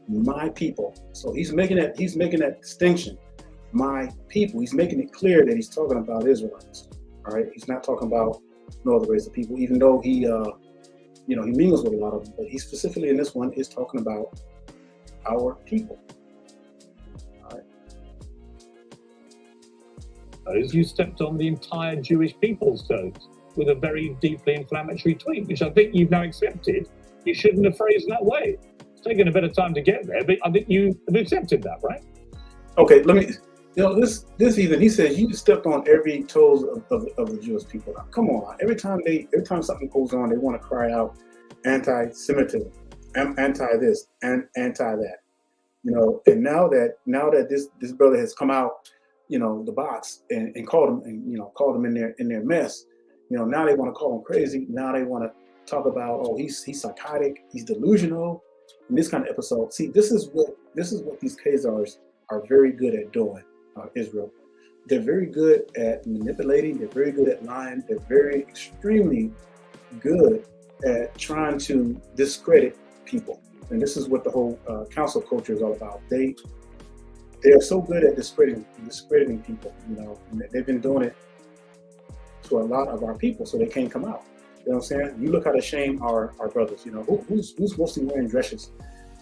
my people. So he's making that distinction. My people. He's making it clear that he's talking about Israelites. All right. He's not talking about no other race of people, even though he he mingles with a lot of them, but he specifically in this one is talking about our people. toes, you stepped on the entire Jewish people's toes with a very deeply inflammatory tweet, which I think you've now accepted. You shouldn't have phrased that way. It's taken a bit of time to get there, but I think you have accepted that, right? Okay, let me. This heathen, he says you stepped on every toes of the Jewish people. Now, come on, every time something goes on, they want to cry out anti-Semitism, anti this and anti that. And now that this brother has come out, the box and called him in their mess. Now they want to call him crazy. Now they want to talk about, oh, he's psychotic, he's delusional, and this kind of episode. See, this is what these Khazars are very good at doing. Israel, they're very good at manipulating. They're very good at lying. They're very extremely good at trying to discredit people. And this is what the whole counsel culture is all about. They are so good at discrediting people. And they've been doing it to a lot of our people, so they can't come out. You know what I'm saying? You look how to shame our brothers. Who's mostly wearing dresses?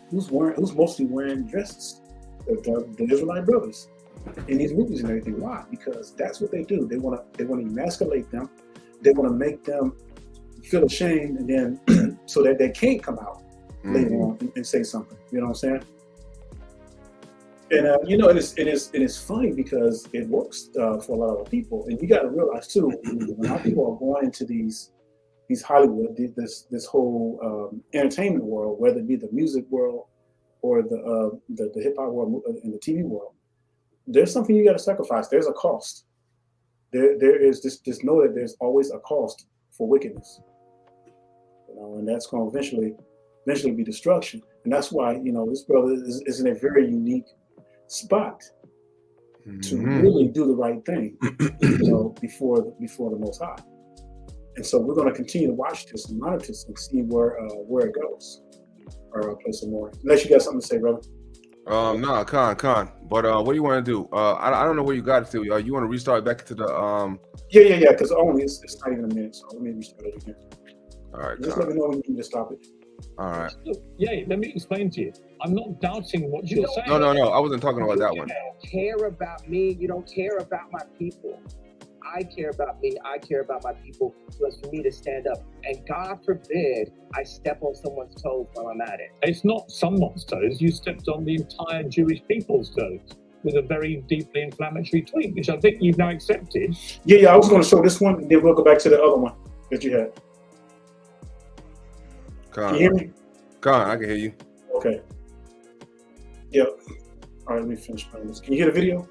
Who's mostly wearing dresses? The Israelite brothers in these movies and everything. Why? Because that's what they do. They want to emasculate them. They want to make them feel ashamed, and then so that they can't come out later on and say something. You know what I'm saying? And it's funny because it works for a lot of people. And you got to realize too, when our people are going into these Hollywood, this whole entertainment world, whether it be the music world or the hip hop world and the TV world, there's something you got to sacrifice. There's a cost. There is just know that there's always a cost for wickedness. And that's going to eventually be destruction. And that's why this brother is in a very unique spot to really do the right thing, before the Most High. And so we're going to continue to watch this and monitor this and see where it goes. Or I'll play some more. Unless you got something to say, brother. No, Con. But what do you want to do? I don't know where you got it to. You want to restart back to the Yeah. Because it's not even a minute, so let me restart it again. All right. Just let me know when you need to stop it. All right. Yeah, let me explain to you. I'm not doubting what you're saying. No. I wasn't talking about that one. You don't care about me. You don't care about my people. I care about me. I care about my people. So it's for me to stand up. And God forbid I step on someone's toes while I'm at it. It's not someone's toes. You stepped on the entire Jewish people's toes with a very deeply inflammatory tweet, which I think you've now accepted. Yeah. I was going to show this one, and then we'll go back to the other one that you had. Con, can you hear me? Con, I can hear you. Okay. Yep. All right, let me finish playing this. Can you hear the video?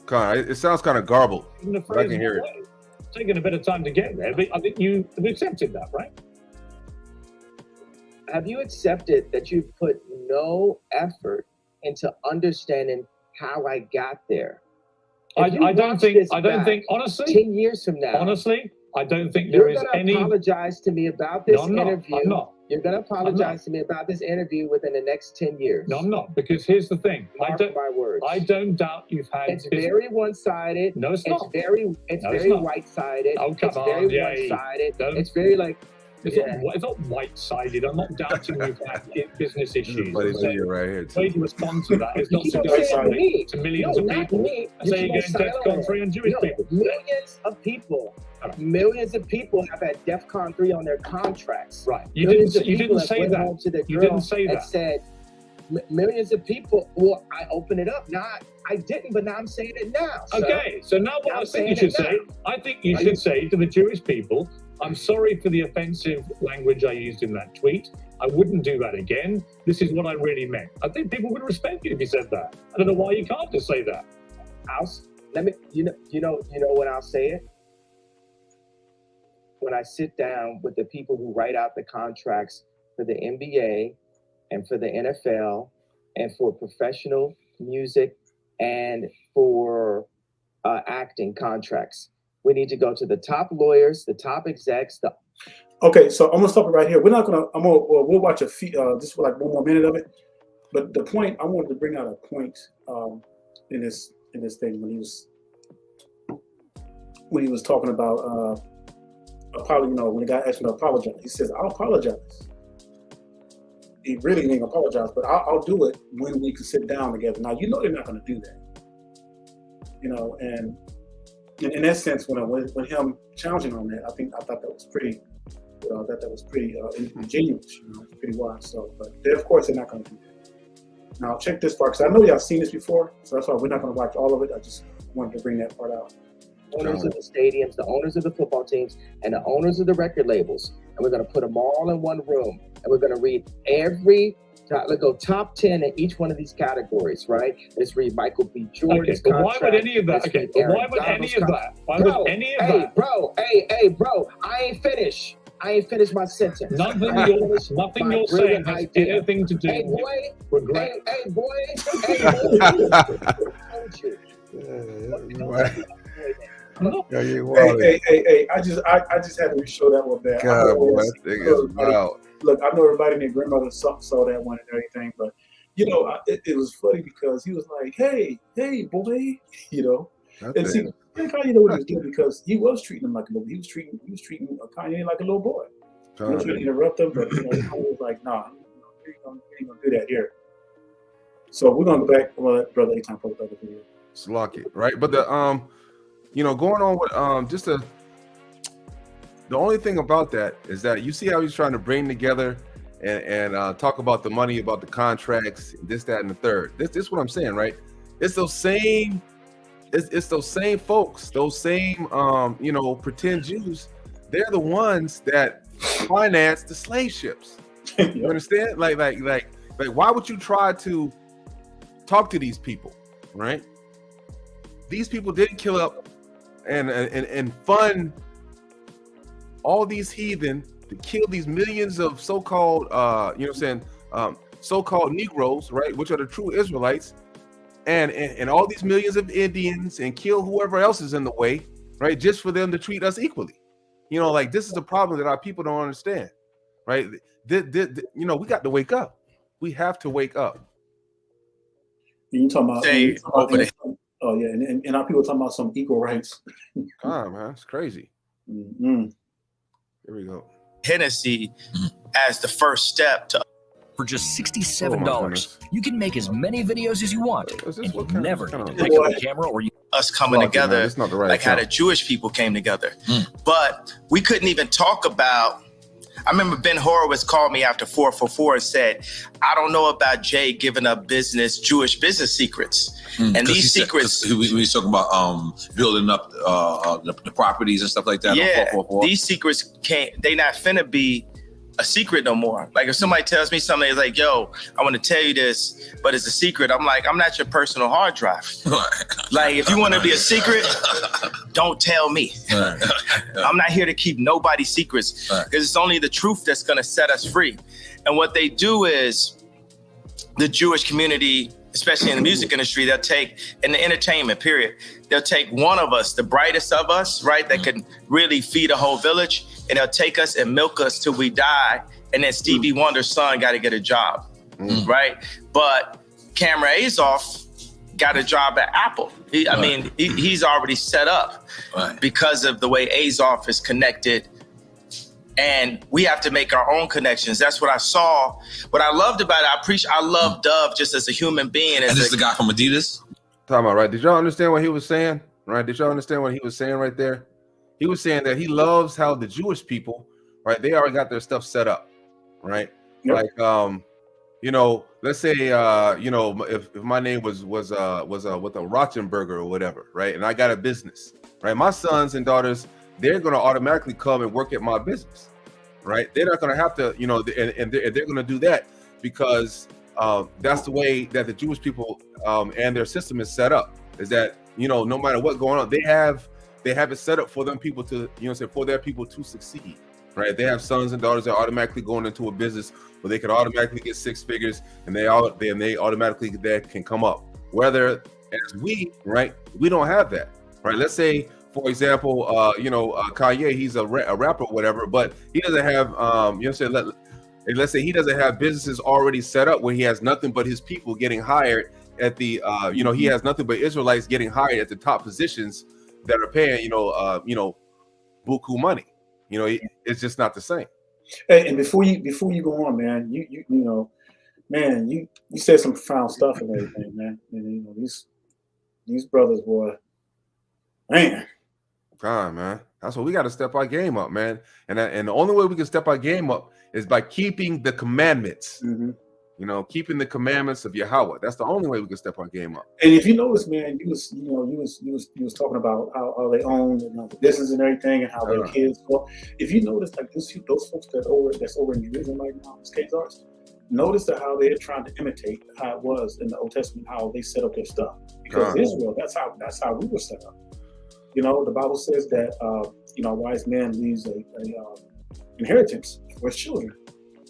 Con, it sounds kind of garbled, but I can hear it. It's taken a bit of time to get there, but I think you have accepted that, right? Have you accepted that you've put no effort into understanding how I got there? I don't think, honestly, 10 years from now, honestly, I don't think there is any. You're going to apologize to me about this interview. I'm not. You're going to apologize to me about this interview within the next 10 years. No, I'm not, because here's the thing. Mark my words. I don't doubt you've had. It's very one-sided. No, it's not. It's very white-sided. Oh, come it's on. very one-sided. It's very like. It's not white-sided. I'm not doubting you've had business issues. But it's here right here. The way to respond to that is not to go to millions of people and say you're going DEFCON 3 on Jewish people. Millions of people have had DEFCON 3 on their contracts. Right. You didn't say that. You didn't say that. Said millions of people. Well, I opened it up. Now I didn't, but now I'm saying it now. Okay. So now what I think you should say, to the Jewish people, I'm sorry for the offensive language I used in that tweet. I wouldn't do that again. This is what I really meant. I think people would respect you if you said that. I don't know why you can't just say that. You know when I'll say it? When I sit down with the people who write out the contracts for the NBA and for the NFL and for professional music and for acting contracts. We need to go to the top lawyers, the top execs. Okay, so I'm gonna stop it right here. We'll watch just for like one more minute of it. But the point I wanted to bring out a point in this thing when he was talking about when the guy asked him to apologize, he says, "I'll apologize." He really didn't apologize, but I'll do it when we can sit down together. Now they're not gonna do that, and in that sense, when him challenging on that, I thought that was pretty. I thought that was pretty ingenuous. Pretty wise. So, but of course they're not going to do that. Now check this part, because I know y'all seen this before, so that's why we're not going to watch all of it. I just wanted to bring that part out. Owners of the stadiums, the owners of the football teams, and the owners of the record labels, and we're going to put them all in one room, and we're going to read let's go top 10 in each one of these categories, right? Let's read Michael B. Jordan's contract. Why would any of that? Okay, why would any of that? Why would any of that? Bro, I ain't finished my sentence. Nothing you're saying has anything to do with regret. Hey, boy. Hey, I just had to show that one back. Look, I know everybody and their grandmother saw that one and everything, but it was funny because he was like, hey, boy, and see, Kanye know what he was doing, because he was treating him like a little. He was treating Kanye like a little boy. He was trying to interrupt him, but Kanye was like, nah, you ain't gonna do that here. So we're gonna go back. Well, let Brother A-Time post back the video. Slock it, right? But the going on with the only thing about that is that you see how he's trying to bring together and talk about the money, about the contracts, this, that, and the third. This is what I'm saying, right? It's those same folks, those same pretend Jews. They're the ones that finance the slave ships. You understand? Like why would you try to talk to these people, right? These people didn't kill up and fund all these heathen to kill these millions of so-called so-called Negroes, right, which are the true Israelites, and all these millions of Indians, and kill whoever else is in the way, right, just for them to treat us equally. This is the problem that our people don't understand, right? We got to wake up. We have to wake up. You talking about and our people talking about some equal rights. God, man, it's crazy. Mm-hmm. Here we go. Hennessy as the first step to. For just $67, you can make as many videos as you want, and you never need to pick up a camera or us coming together, it's not the right how the Jewish people came together. But we couldn't even talk about. I remember Ben Horowitz called me after 444 and said, I don't know about Jay giving up Jewish business secrets. And these secrets. We was talking about building up the properties and stuff like that. Yeah, these secrets they not finna be a secret no more. Like if somebody tells me something, it's like, yo, I want to tell you this, but it's a secret. I'm like, I'm not your personal hard drive. Like if you want to be a secret, don't tell me. I'm not here to keep nobody's secrets, because it's only the truth that's going to set us free. And what they do is the Jewish community, especially in the music industry, they'll take, in the entertainment period, they'll take one of us, the brightest of us, right, that can really feed a whole village, and they'll take us and milk us till we die, and then Stevie Wonder's son got to get a job, right? But Cameron Azoff got a job at Apple. He's already set up because of the way Azoff is connected, and we have to make our own connections. That's what I saw. What I loved about it, I love Dove just as a human being. And this is the guy from Adidas? Talking about, right? Did y'all understand what he was saying? Right? Did y'all understand what he was saying right there? He was saying that he loves how the Jewish people, right? They already got their stuff set up, right? Yep. Like, let's say, if my name was with a Rothenberger or whatever, right? And I got a business, right? My sons and daughters, they're going to automatically come and work at my business, right? They're not going to have to, and they're going to do that because that's the way that the Jewish people and their system is set up. Is that no matter what's going on, they have it set up for them people to for their people to succeed, right? They have sons and daughters that are automatically going into a business where they can automatically get six figures, and they automatically that can come up. Whether as we don't have that, right? Let's say, for example, Kanye, he's a rapper or whatever, but he doesn't have, let's say he doesn't have businesses already set up where he has nothing but his people getting hired at the, he has nothing but Israelites getting hired at the top positions that are paying, buku money. It's just not the same. Hey, and before you go on, man, you said some profound stuff and everything, man. And these brothers, boy, man. God, man, that's what we got to step our game up, man. And the only way we can step our game up is by keeping the commandments. Mm-hmm. You know, keeping the commandments of Yahweh. That's the only way we can step our game up. And if you notice, man, you was talking about how they own the business and everything, and how their kids go. If you notice, like those folks that's over in Jerusalem right now, these Khazars, notice that how they're trying to imitate how it was in the Old Testament, how they set up their stuff. Because Israel, that's how we were set up. You know, the Bible says that a wise man leaves a inheritance for his children.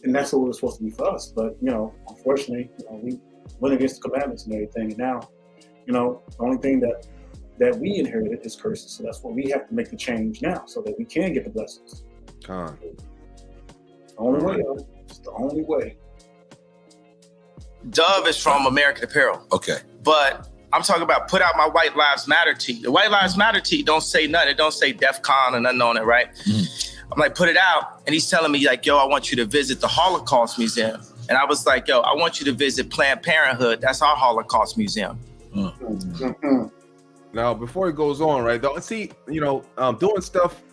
And that's what it was supposed to be for us. But, unfortunately, we went against the commandments and everything. And now, the only thing that we inherited is curses. So that's what we have to make the change now so that we can get the blessings. The only way, it's the only way. Dove is from American Apparel. Okay. But I'm talking about put out my White Lives Matter tee. The White Lives Matter tee don't say nothing. It don't say DEF CON or nothing on it, right? Mm-hmm. I'm like, put it out. And he's telling me like, yo, I want you to visit the Holocaust Museum. And I was like, yo, I want you to visit Planned Parenthood. That's our Holocaust Museum. Mm-hmm. Now, before it goes on, right, though, see, doing stuff,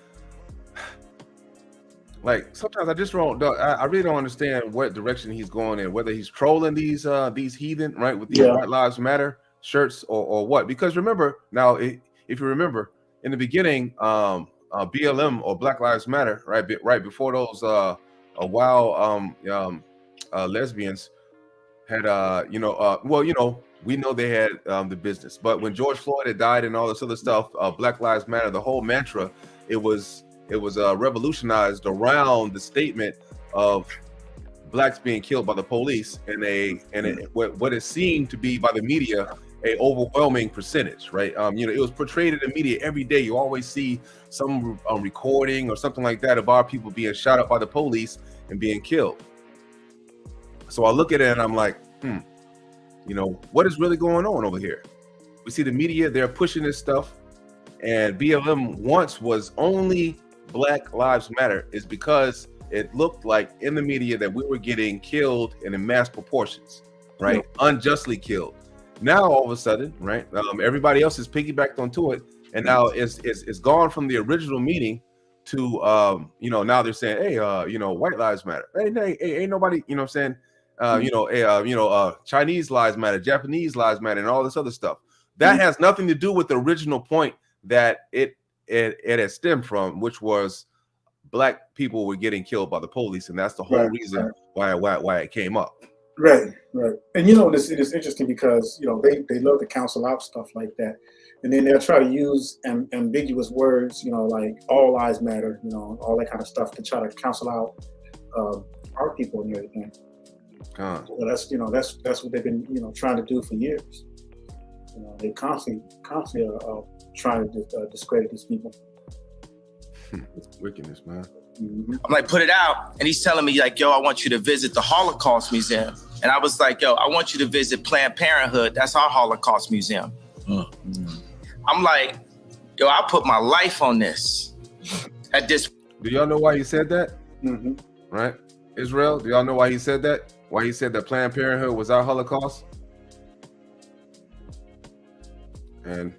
like sometimes I just don't, I really don't understand what direction he's going in, whether he's trolling these heathen, right, with these White Lives Matter shirts or what. Because remember, now, if you remember, in the beginning, BLM or Black Lives Matter, right before those lesbians had we know they had the business, but when George Floyd had died and all this other stuff, Black Lives Matter, the whole mantra, it was revolutionized around the statement of blacks being killed by the police, and what it seemed to be by the media a overwhelming percentage, right? It was portrayed in the media every day. You always see some recording or something like that of our people being shot up by the police and being killed. So I look at it and I'm like, what is really going on over here? We see the media, they're pushing this stuff, and BLM once was only Black Lives Matter is because it looked like in the media that we were getting killed in mass proportions, right? Unjustly killed. Now all of a sudden, right, everybody else is piggybacked onto it, and now it's gone from the original meaning to now they're saying, hey, White Lives Matter. Hey, ain't nobody, Chinese lives matter, Japanese lives matter, and all this other stuff. That has nothing to do with the original point that it had stemmed from, which was black people were getting killed by the police, and that's the whole reason why it came up. Right. And it's interesting because they love to counsel out stuff like that, and then they'll try to use ambiguous words, like all lives matter, all that kind of stuff to try to counsel out our people and everything. So that's what they've been trying to do for years. They constantly trying to discredit these people. It's wickedness, man. Mm-hmm. I'm like, put it out. And he's telling me like, yo, I want you to visit the Holocaust Museum. And I was like, yo, I want you to visit Planned Parenthood. That's our Holocaust Museum. Mm-hmm. I'm like, yo, I put my life on this. At this. Do y'all know why he said that? Mm-hmm. Right? Israel, do y'all know why he said that? Why he said that Planned Parenthood was our Holocaust? And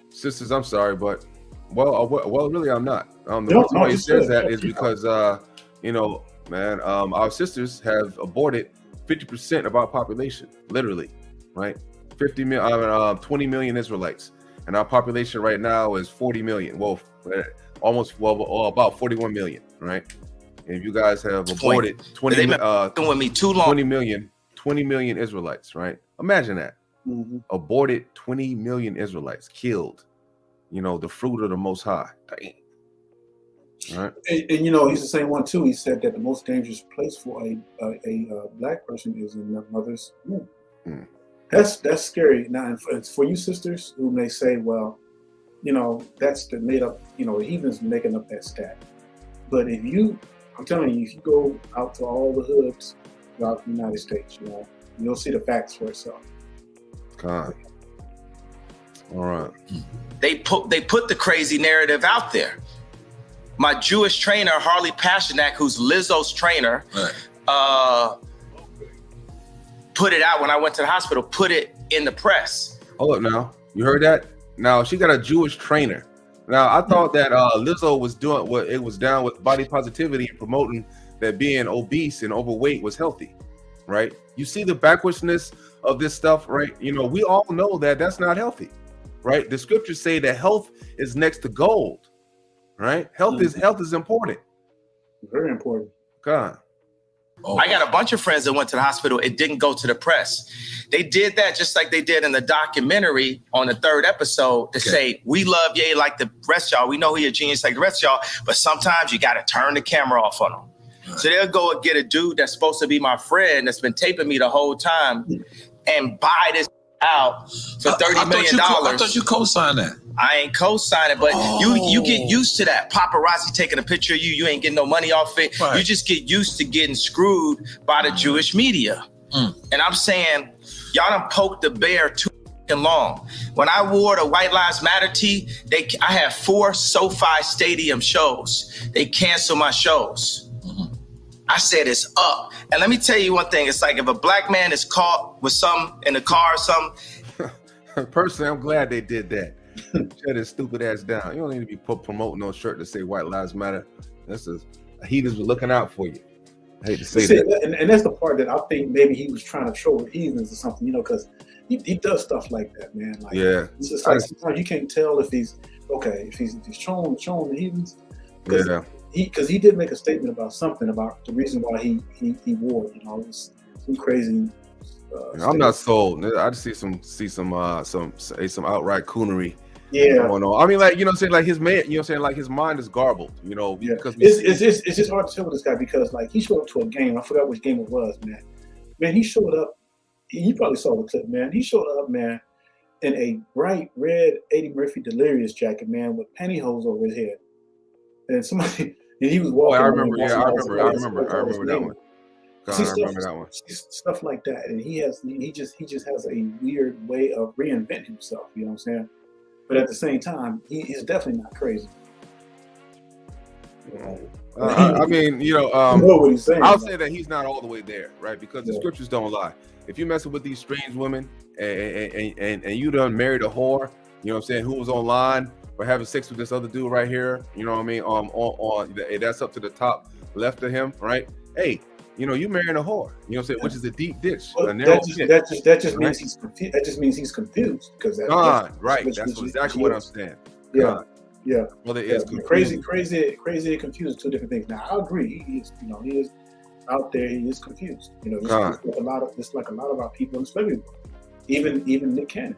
sisters, I'm sorry, but really, I'm not. The reason why he says that is because, our sisters have aborted 50% of our population, literally, right? 20 million Israelites, and our population right now is 40 million. About 41 million, right? And you guys have aborted 20 million Israelites, right? Imagine that. Mm-hmm. Aborted 20 million Israelites, killed. The fruit of the Most High. Dang. Right. And he's the same one too. He said that the most dangerous place for a black person is in the mother's womb. Mm. That's scary. Now, and for you sisters who may say, well, that's the made up. The heathens making up that stat. But I'm telling you, if you go out to all the hoods throughout the United States, you'll see the facts for itself. God. All right. They put the crazy narrative out there. My Jewish trainer, Harley Pasternak, who's Lizzo's trainer, put it out when I went to the hospital, put it in the press. Hold up now. You heard that? Now, she got a Jewish trainer. Now, I thought that Lizzo was doing what it was down with body positivity and promoting that being obese and overweight was healthy, right? You see the backwardsness of this stuff, right? You know, we all know that that's not healthy, right? The scriptures say that health is next to gold, right? Health is important. Very important. God. I got a bunch of friends that went to the hospital. It didn't go to the press. They did that just like they did in the documentary on the 3rd episode to say, we love Ye like the rest of y'all. We know he a genius like the rest of y'all, but sometimes you got to turn the camera off on him. So they'll go and get a dude that's supposed to be my friend that's been taping me the whole time and buy this out for $30 million. I thought you co-signed that. I ain't co-signing, but you get used to that. Paparazzi taking a picture of you. You ain't getting no money off it. Right. You just get used to getting screwed by the Jewish media. And I'm saying, y'all done poked the bear too long. When I wore the White Lives Matter tee, I had 4 SoFi Stadium shows. They canceled my shows. I said it's up. And let me tell you one thing. It's like if a black man is caught with something in the car or something. Personally, I'm glad they did that. Shut his stupid ass down. You don't need to be promoting no shirt to say White Lives Matter. That's heathens were looking out for you. I hate to say that. And that's the part that I think maybe he was trying to show heathens or something, you know, because he does stuff like that, man. Like, yeah. It's just like sometimes you can't tell if he's showing the heathens. Yeah. Because he did make a statement about something about the reason why he wore it, you know, it was some crazy. I'm not sold. I just see some outright coonery. Yeah. Going on. I mean, like, you know what I'm saying, like his man, you know what I'm saying, like his mind is garbled, you know, because it's just hard to tell with this guy because like he showed up to a game. I forgot which game it was, man. Man, he showed up. You probably saw the clip, man. He showed up, man, in a bright red Eddie Murphy Delirious jacket, man, with pantyhose over his head. And he was walking. I remember that one. I remember that one. Stuff like that, and he just has a weird way of reinventing himself. You know what I'm saying? But at the same time, he is definitely not crazy. I mean, you know what he's saying. I'll say that he's not all the way there, right? Because the scriptures don't lie. If you're messing with these strange women and you done married a whore, you know what I'm saying, who was online or having sex with this other dude right here, you know what I mean? On that's up to the top left of him, right? Hey, you know, you marrying a whore, you know what I'm saying, which is a deep ditch. Well, that just means he's confused. That just means he's confused because right. That's exactly what I'm saying. Yeah. Yeah. Well, it is crazy and confused, 2 different things. Now I agree. He is out there. He is confused. You know, just like a lot of our people in the slavery world. Even Nick Cannon.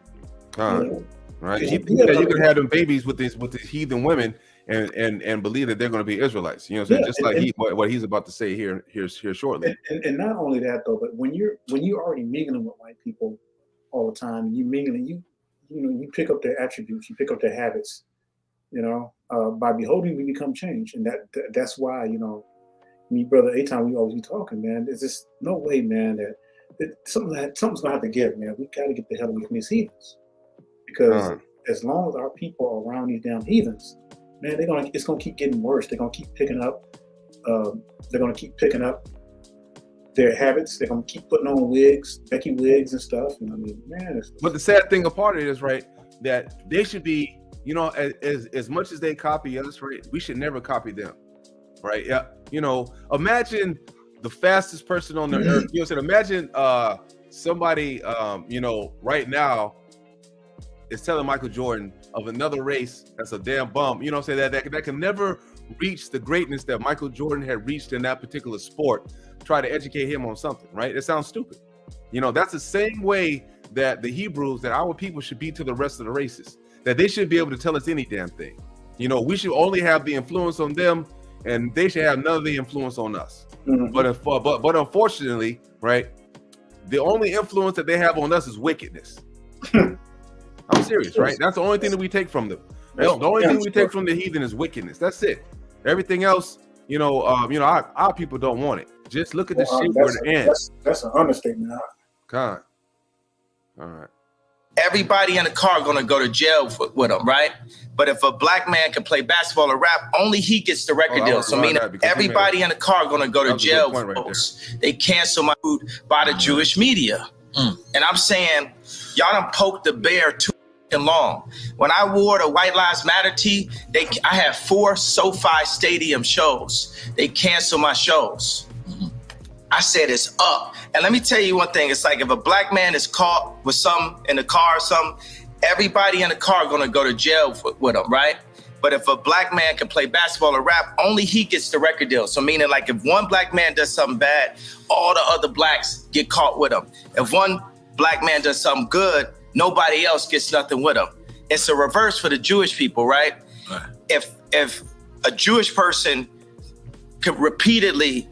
You know? Right. You can have them babies with these heathen women and believe that they're going to be Israelites. You know what I'm saying? Just like what he's about to say here shortly. And not only that though, but when you're already mingling with white people all the time, you pick up their attributes, you pick up their habits. You know, by beholding we become changed, and that's why, you know, me brother Aton, we always be talking, man. There's just no way, man, that something's gonna have to give, man. We gotta get the hell away from these heathens. Because as long as our people are around these damn heathens, man, it's gonna keep getting worse. They're gonna keep picking up. Their habits. They're gonna keep putting on wigs, Becky wigs and stuff. And I mean, man. But the sad thing about it is, right, that they should be, you know, as much as they copy us, right, we should never copy them, right? Yeah, you know, imagine the fastest person on the earth. You know what I'm saying? Imagine somebody, you know, right now is telling Michael Jordan of another race that's a damn bum, you know what I'm saying, that can never reach the greatness that Michael Jordan had reached in that particular sport, try to educate him on something, right? It sounds stupid. You know, that's the same way that the Hebrews, that our people should be to the rest of the races, that they should be able to tell us any damn thing. You know, we should only have the influence on them and they should have none of the influence on us. Mm-hmm. But unfortunately, right, the only influence that they have on us is wickedness. I'm serious, right? That's the only thing that we take from them. The only thing we take from the heathen is wickedness. That's it. Everything else, you know, our people don't want it. Just look at the shit where it ends. That's an understatement. God. All right. Everybody in the car gonna go to jail with him, right? But if a black man can play basketball or rap, only he gets the record deal. So meaning everybody in the car gonna go to jail. They cancel my food by the Jewish media. And I'm saying, y'all done poked the bear too long. When I wore the White Lives Matter tee, I had 4 SoFi Stadium shows. They canceled my shows. I said it's up. And let me tell you one thing. It's like if a black man is caught with something in the car or something, everybody in the car going to go to jail with him, right? But if a black man can play basketball or rap, only he gets the record deal. So meaning like if one black man does something bad, all the other blacks get caught with him. If one black man does something good, nobody else gets nothing with him. It's a reverse for the Jewish people, right? If a Jewish person could repeatedly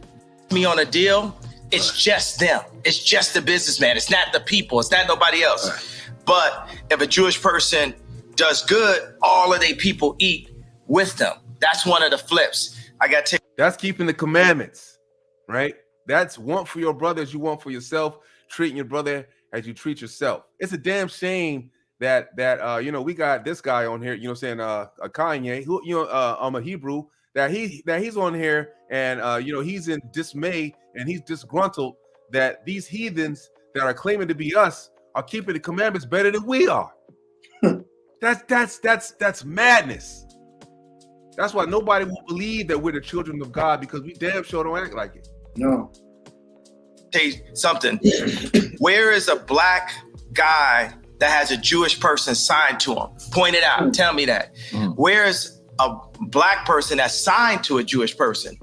me on a deal, it's just them. It's just the businessman. It's not the people. It's not nobody else. But if a Jewish person does good, all of their people eat with them. That's one of the flips. That's keeping the commandments, right? That's want for your brother as you want for yourself, treating your brother as you treat yourself. It's a damn shame that we got this guy on here, a Kanye, who I'm a Hebrew, that he's on here and he's in dismay and he's disgruntled that these heathens that are claiming to be us are keeping the commandments better than we are. That's madness. That's why nobody will believe that we're the children of God, because we damn sure don't act like it. No. Tell you something. Where is a black guy that has a Jewish person signed to him? Point it out. Tell me that. Where is a black person that's signed to a Jewish person?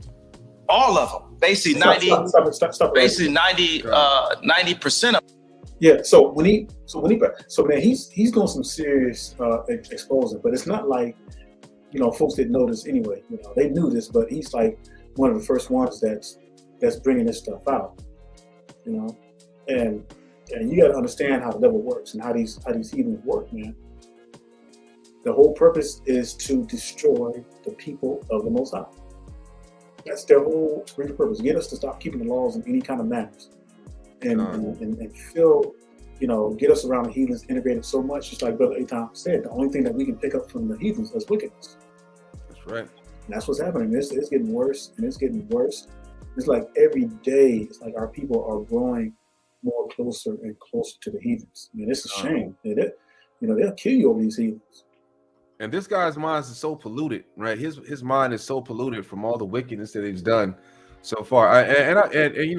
All of them. Basically 90% of. Yeah. So man, he's doing some serious exposing, but it's not like, folks didn't know this anyway. They knew this, but he's like one of the first ones that's bringing this stuff out. And you got to understand how the devil works and how these heathens work, man. The whole purpose is to destroy the people of the Most High. That's their whole real purpose. Get us to stop keeping the laws in any kind of manners, and feel, get us around the heathens integrated so much. Just like Brother Aton said, the only thing that we can pick up from the heathens is wickedness. That's right. And that's what's happening. It's getting worse, and it's getting worse. It's like every day, it's like our people are growing more closer and closer to the heathens. I mean, it's a shame. They'll kill you over these heathens. And this guy's mind is so polluted, right? His mind is so polluted from all the wickedness that he's done so far. And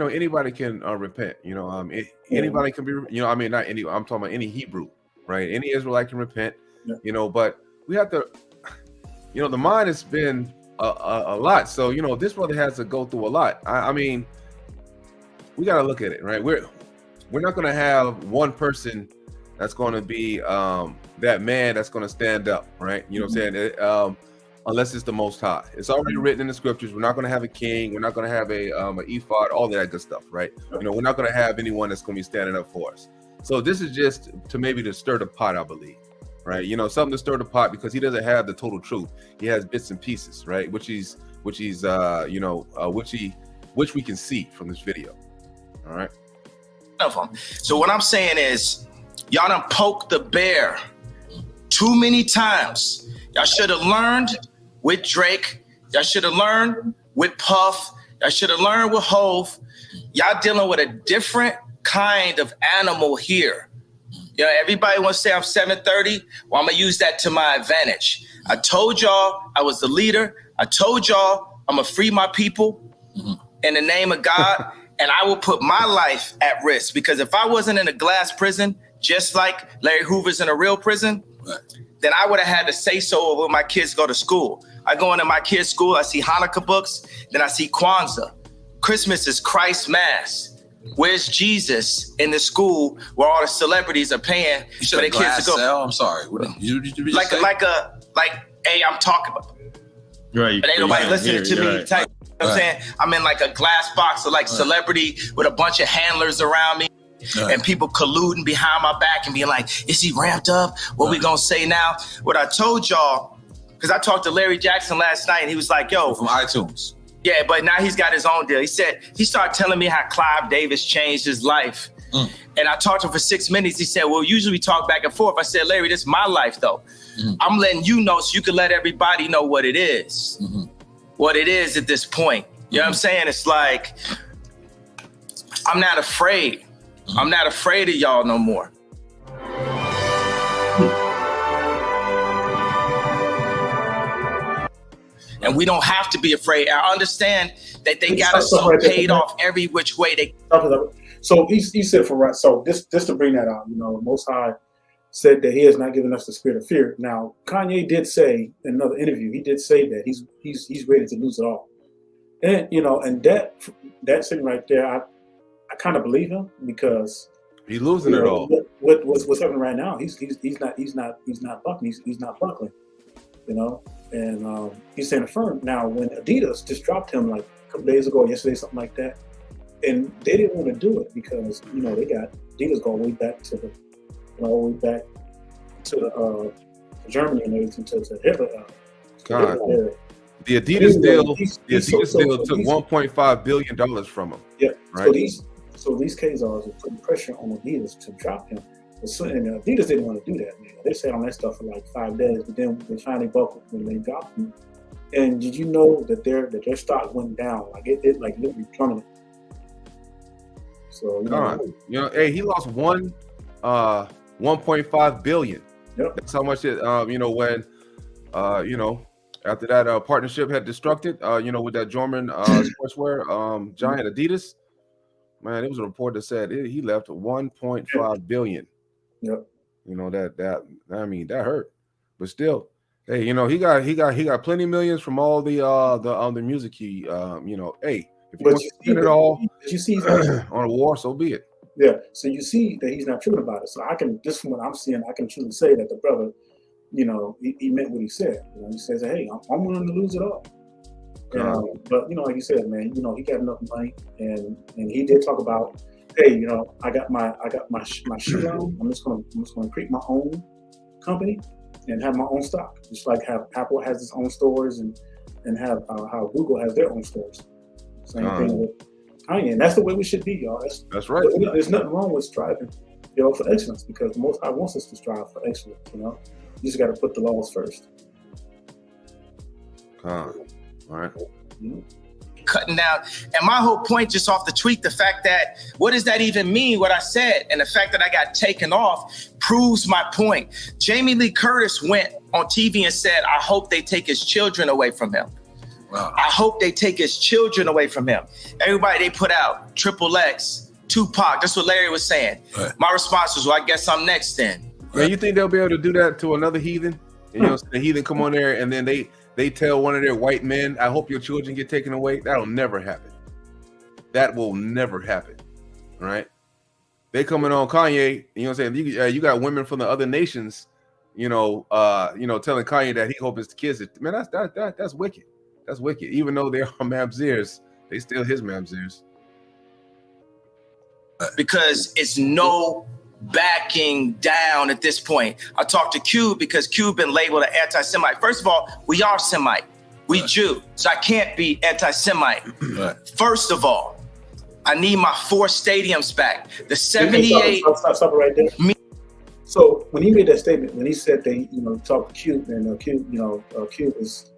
anybody can repent. Anybody can be. Not any. I'm talking about any Hebrew, right? Any Israelite can repent. Yeah. But we have to. The mind has been a lot. So this brother has to go through a lot. I mean, we got to look at it, right? We're not going to have one person that's going to be that man that's going to stand up, right? You know what I'm saying? Unless it's the Most High. It's already written in the scriptures. We're not going to have a king. We're not going to have a ephod, all that good stuff, right? We're not going to have anyone that's going to be standing up for us. So this is just to stir the pot, I believe, right? Something to stir the pot, because he doesn't have the total truth. He has bits and pieces, right? Which we can see from this video. All right. So what I'm saying is, y'all done poked the bear too many times. Y'all should have learned with Drake. Y'all should have learned with Puff. Y'all should have learned with Hove. Y'all dealing with a different kind of animal here. Everybody wants to say I'm 730. Well, I'm going to use that to my advantage. I told y'all I was the leader. I told y'all I'm going to free my people in the name of God. And I will put my life at risk, because if I wasn't in a glass prison, just like Larry Hoover's in a real prison, then I would have had to say so when my kids go to school. I go into my kids' school, I see Hanukkah books, then I see Kwanzaa. Christmas is Christ's Mass. Where's Jesus in the school where all the celebrities are paying for their kids to go? Cell? I'm sorry. What did you just say? Hey, I'm talking about. Right. But ain't nobody listening to me. Right. Type. You know what I'm saying? I'm in like a glass box of celebrity with a bunch of handlers around me. And people colluding behind my back and being like, is he ramped up? What we gonna say now? What I told y'all, because I talked to Larry Jackson last night and he was like, yo. From iTunes. Yeah, but now he's got his own deal. He started telling me how Clive Davis changed his life. And I talked to him for 6 minutes. He said, well, usually we talk back and forth. I said, Larry, this is my life though. I'm letting you know so you can let everybody know what it is. What it is at this point. You know what I'm saying? It's like, I'm not afraid. I'm not afraid of y'all no more. And we don't have to be afraid. I understand that they got us so paid off every which way they. So he said for right. So this to bring that out, Most High said that He has not given us the spirit of fear. Now Kanye did say in another interview, he did say that he's ready to lose it all, and and that sitting right there, I kind of believe him because he's losing it all. What's happening right now? He's not buckling. He's not buckling. And he's saying affirm. Now, when Adidas just dropped him like a couple days ago, yesterday, something like that, and they didn't want to do it because they got Adidas going way back to Germany and everything to Hitler. God, the Adidas deal took $1.5 billion from him. Yeah, right. So these Khazars are putting pressure on Adidas to drop him. And Adidas didn't want to do that, man. They sat on that stuff for like 5 days, but then they finally buckled when they dropped him. And did you know that their stock went down? Like it literally plummeted. So hey, he lost 1.5 billion. Yep. That's how much it. When after that partnership had destructed, with that German sportswear giant Adidas. Man, it was a report that said he left 1.5 billion. Yep. That hurt. But still, hey, he got plenty of millions from all the music he hey, if you want to spend it all on a war, so be it. Yeah. So you see that he's not tripping about it. So just from what I'm seeing, I can truly say that the brother, he meant what he said. He says, hey, I'm willing to lose it all. But like you said, man, he got enough money, and he did talk about, hey, I got my shoe line. I'm just gonna create my own company and have my own stock, just like how Apple has its own stores and have how Google has their own stores. Same thing with Kanye, and that's the way we should be, y'all. That's right. There's nothing wrong with striving, for excellence, because the Most High wants us to strive for excellence. You just got to put the laws first. All right. Cutting down. And my whole point just off the tweet, the fact that, what does that even mean, what I said? And the fact that I got taken off proves my point. Jamie Lee Curtis went on TV and said, I hope they take his children away from him. Wow. I hope they take his children away from him. Everybody they put out, Triple X, Tupac, that's what Larry was saying. Right. My response was, well, I guess I'm next then. Man, you think they'll be able to do that to another heathen? And, the heathen come on there and then they tell one of their white men, I hope your children get taken away. That'll never happen. That will never happen. All right. They coming on Kanye, you got women from the other nations, telling Kanye that he hopes his kids. Man, that's wicked. That's wicked. Even though they are mamzers, they still his mamzers. Because it's no backing down at this point. I talked to Cube because Cube been labeled an anti-Semite. First of all, we are Semite. We Jew. So I can't be anti-Semite. Right. First of all, I need my 4 stadiums back. The 78. Stop it right there. So when he made that statement, when he said they, talked to Cube and Cube is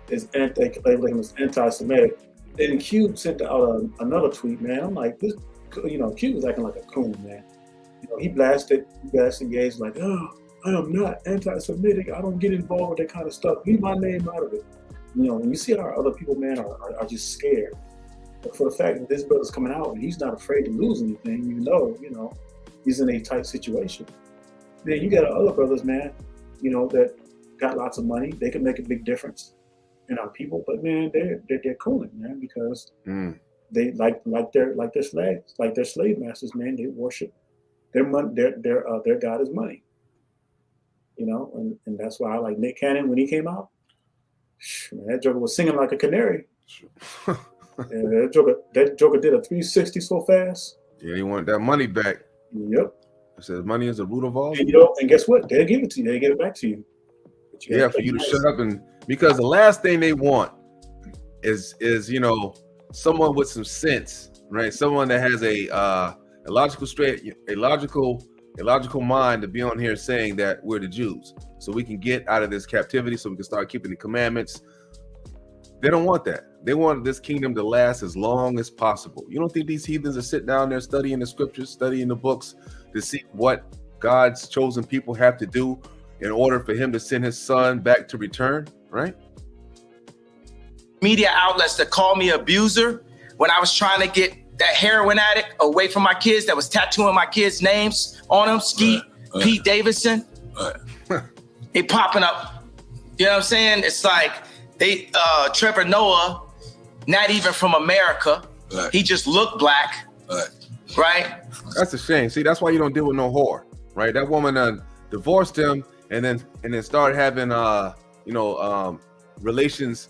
labeling him as anti-Semitic, then Cube sent out another tweet, man. I'm like, this, Cube is acting like a coon, man. He blasted gays like, oh, I am not anti-Semitic. I don't get involved with that kind of stuff. Leave my name out of it. When you see how other people, man, are just scared. But for the fact that this brother's coming out and he's not afraid to lose anything, even though, he's in a tight situation. Then you got other brothers, man, that got lots of money. They can make a big difference in our people. But man, they're cooling, man, because they like their slaves, like their slave masters, man. They worship their money. Their God is money. And that's why I like Nick Cannon when he came out. Man, that joker was singing like a canary. And that joker did a 360 so fast. Yeah, he wanted that money back. Yep. It says money is the root of all. And guess what? They'll give it to you. They give it back to you. For you to shut up because the last thing they want is someone with some sense, right? Someone that has a logical mind to be on here saying that we're the Jews, so we can get out of this captivity, so we can start keeping the commandments. They don't want that. They want this kingdom to last as long as possible. You don't think these heathens are sitting down there studying the scriptures, studying the books to see what God's chosen people have to do in order for him to send his son back to return, right? media outlets to call me abuser when I was trying to get that heroin addict away from my kids that was tattooing my kids' names on them, Skeet, Pete Davidson. They popping up. You know what I'm saying? It's like Trevor Noah, not even from America. He just looked black. Right? That's a shame. See, that's why you don't deal with no whore, right? That woman divorced him and then started having relations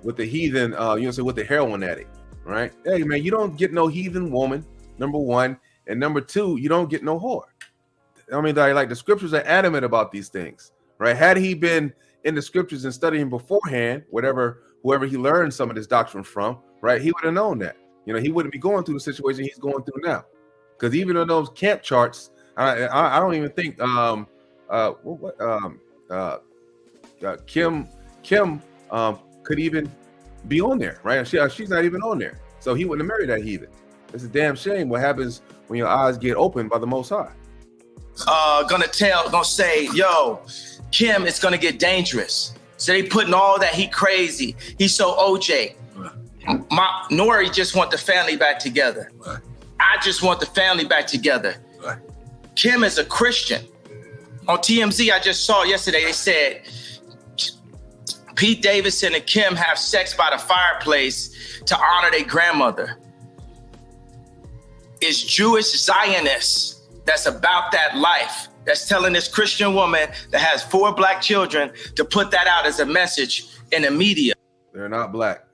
with the heathen, with the heroin addict, right? Hey man, you don't get no heathen woman, number one, and number two, you don't get no whore. I mean, like the scriptures are adamant about these things, right? Had he been in the scriptures and studying beforehand, whoever he learned some of this doctrine from, right, he would have known that. He wouldn't be going through the situation he's going through now. Because even on those camp charts, I don't even think Kim could even be on there, right? She's not even on there. So he wouldn't have married that heathen. It's a damn shame what happens when your eyes get opened by the Most High. Gonna say, yo, Kim, it's gonna get dangerous. So they putting all that, he crazy. He's so OJ. Nori just want the family back together. I just want the family back together. Kim is a Christian. On TMZ, I just saw yesterday, they said Pete Davidson and Kim have sex by the fireplace to honor their grandmother. It's Jewish Zionists that's about that life, that's telling this Christian woman that has 4 black children to put that out as a message in the media. They're not black.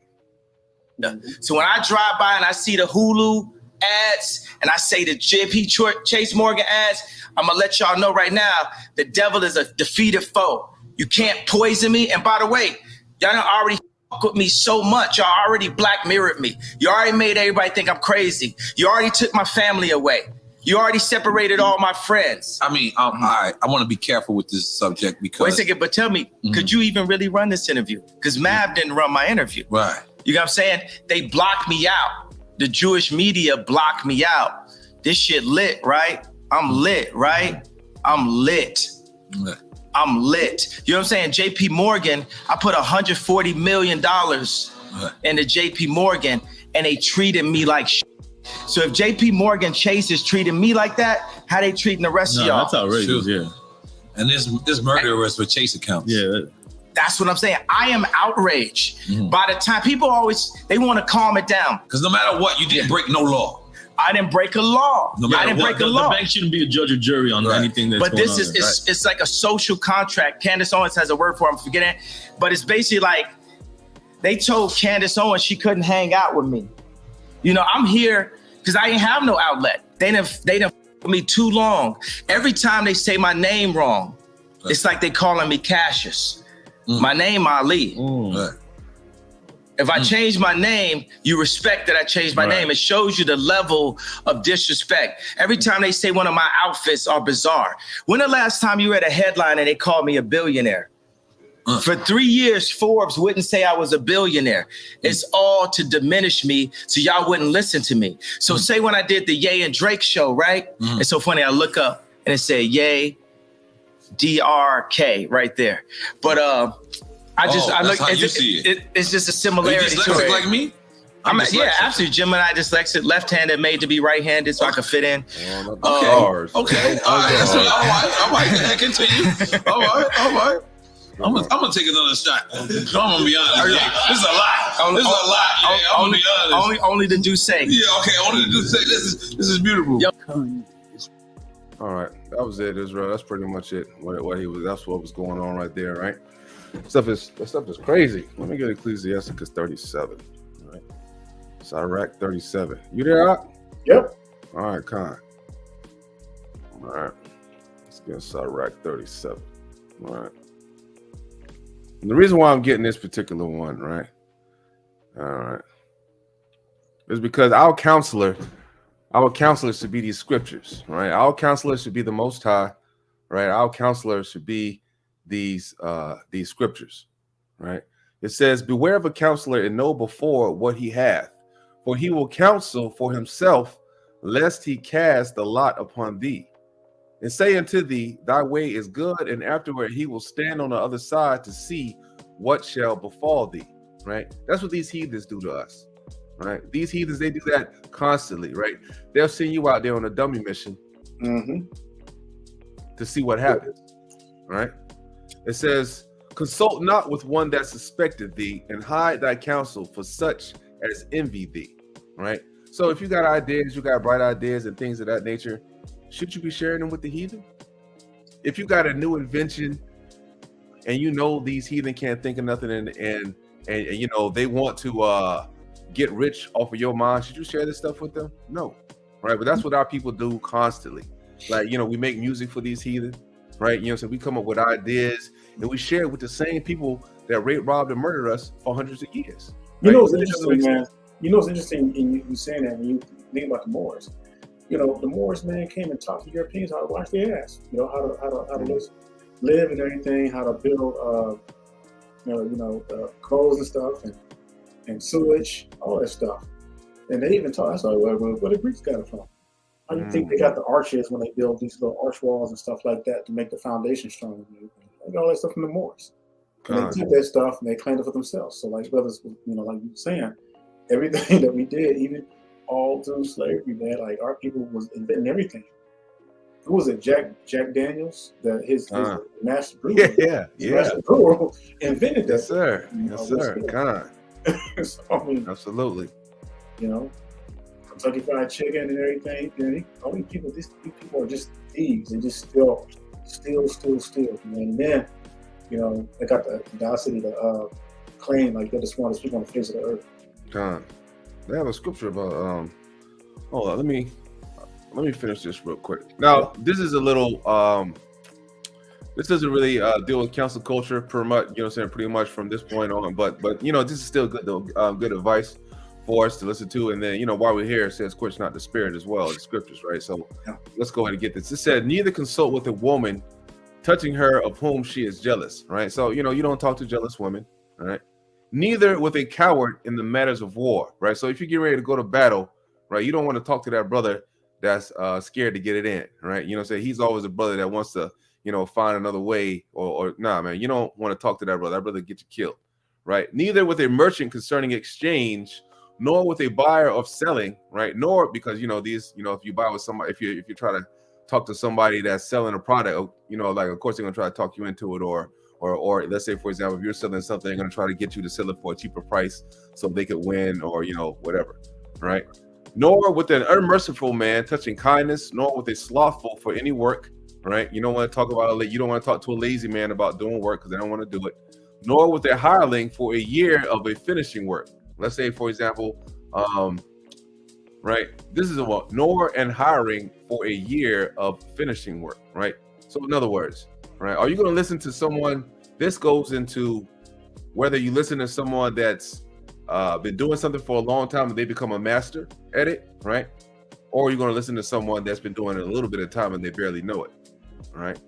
So when I drive by and I see the Hulu ads and I say the JP Chase Morgan ads, I'm gonna let y'all know right now, the devil is a defeated foe. You can't poison me. And by the way, y'all done already fuck with me so much. Y'all already black mirrored me. You already made everybody think I'm crazy. You already took my family away. You already separated all my friends. I mean, I want to be careful with this subject because... Wait a second, but tell me, could you even really run this interview? Because Mav didn't run my interview. Right. You know what I'm saying? They blocked me out. The Jewish media blocked me out. This shit lit, right? I'm lit, right? I'm lit. I'm lit. You know what I'm saying? JP Morgan, I put $140 million into JP Morgan and they treated me like shit. So if JP Morgan Chase is treating me like that, how they treating the rest of y'all? That's outrageous, yeah. And this murder was for Chase accounts. Yeah. That's what I'm saying. I am outraged. By the time people they want to calm it down. Because no matter what, you didn't break no law. I didn't break a law. No matter I didn't what, break a law. The bank shouldn't be a judge or jury on anything that's but going this on. is it's like a social contract. Candace Owens has a word for it, I'm forgetting. But it's basically like they told Candace Owens she couldn't hang out with me. I'm here because I didn't have no outlet. They didn't with me too long. Every time they say my name wrong, it's like they calling me Cassius. My name Ali. If I change my name, you respect that I changed my name. It shows you the level of disrespect. Every time they say one of my outfits are bizarre. When the last time you read a headline and they called me a billionaire? For 3 years, Forbes wouldn't say I was a billionaire. It's all to diminish me so y'all wouldn't listen to me. So say when I did the Ye and Drake show, right? It's so funny, I look up and it said Ye, DRK right there. But I look, it's just a similarity to it. Like me? Absolutely. Gemini dyslexic, left-handed, made to be right-handed, so I could fit in. Okay. All right. Continue. All right. I'm gonna take another shot. I'm gonna be honest. This is a lot. This is a lot. I'm gonna be honest. Only the do say. Yeah. Okay. Only the do say. This is beautiful. Yep. All right, that was it, Israel. That's pretty much it. That's what was going on right there, right? That stuff is crazy. Let me get Ecclesiasticus 37. All right, Sirach 37. You there, Ak? Yep. All right, Khan. All right, let's get Sirach 37. All right. And the reason why I'm getting this particular one, right? All right, is because our counselor should be these scriptures, right? Our counselor should be the Most High, right? Our counselor should be these scriptures, right? It says, beware of a counselor and know before what he hath, for he will counsel for himself, lest he cast the lot upon thee. And say unto thee, thy way is good, and afterward he will stand on the other side to see what shall befall thee. right? That's what these heathens do to us, right? These heathens, they do that constantly, right? They'll send you out there on a dummy mission to see what happens, right? It says, consult not with one that suspected thee, and hide thy counsel for such as envy thee, right? So if you got ideas, you got bright ideas and things of that nature, should you be sharing them with the heathen? If you got a new invention and you know these heathen can't think of nothing and you know they want to get rich off of your mind, should you share this stuff with them? No, right? But that's what our people do constantly. Like, you know, we make music for these heathen, right? You know, so we come up with ideas and we share it with the same people that raped, robbed, and murdered us for hundreds of years. You know what's interesting, man? You know what's interesting in you saying that when you think about the Moors. You know, the Moors, man, came and taught the Europeans how to wash their ass. You know, how to live and everything, how to build, clothes and stuff, and sewage, all that stuff. And they even taught us where the Greeks got it from. How do you think they got the arches when they build these little arch walls and stuff like that to make the foundation strong? They got all that stuff from the Moors. And they took that stuff and they claimed it for themselves. So, like brothers, you know, like you were saying, everything that we did, even all through slavery, man, like our people was inventing everything. Who was it? Jack Daniels, his master brewer. Master brewer invented that. Yes, sir. Yes, sir. God. So, I mean, absolutely. You know, Kentucky Fried Chicken and everything. You know, all these people are just thieves. They just steal. And then, you know, they got the audacity to claim like they're the smartest people on the face of the earth. God. They have a scripture about hold on, let me finish this real quick. Now, this is a little this doesn't really deal with council culture pretty much, you know what I'm saying, pretty much from this point on, but you know, this is still good though, good advice for us to listen to. And then, you know, while we're here, it says quench not the spirit as well, the scriptures, right? So let's go ahead and get this. It said, neither consult with a woman touching her of whom she is jealous, right? So, you know, you don't talk to jealous women, all right? Neither with a coward in the matters of war, right? So if you get ready to go to battle, right, you don't want to talk to that brother that's scared to get it in, right? You know what I'm saying? He's always a brother that wants to, you know, find another way or nah, man, you don't want to talk to that brother. That brother get you killed, right? Neither with a merchant concerning exchange, nor with a buyer of selling, right? Nor because, you know, these, you know, if you buy with somebody, if you try to talk to somebody that's selling a product, you know, like, of course, they're going to try to talk you into it, or let's say, for example, if you're selling something, they're going to try to get you to sell it for a cheaper price so they could win, or, you know, whatever, right? Nor with an unmerciful man touching kindness, nor with a slothful for any work, right? You don't want to talk to a lazy man about doing work because they don't want to do it. Nor with a hireling for a year of a finishing work. Let's say, for example, right? This is what, nor and hiring for a year of finishing work, right? So in other words, right, are you going to listen to someone? This goes into whether you listen to someone that's been doing something for a long time and they become a master at it, right? Or you're going to listen to someone that's been doing it a little bit of time and they barely know it, right?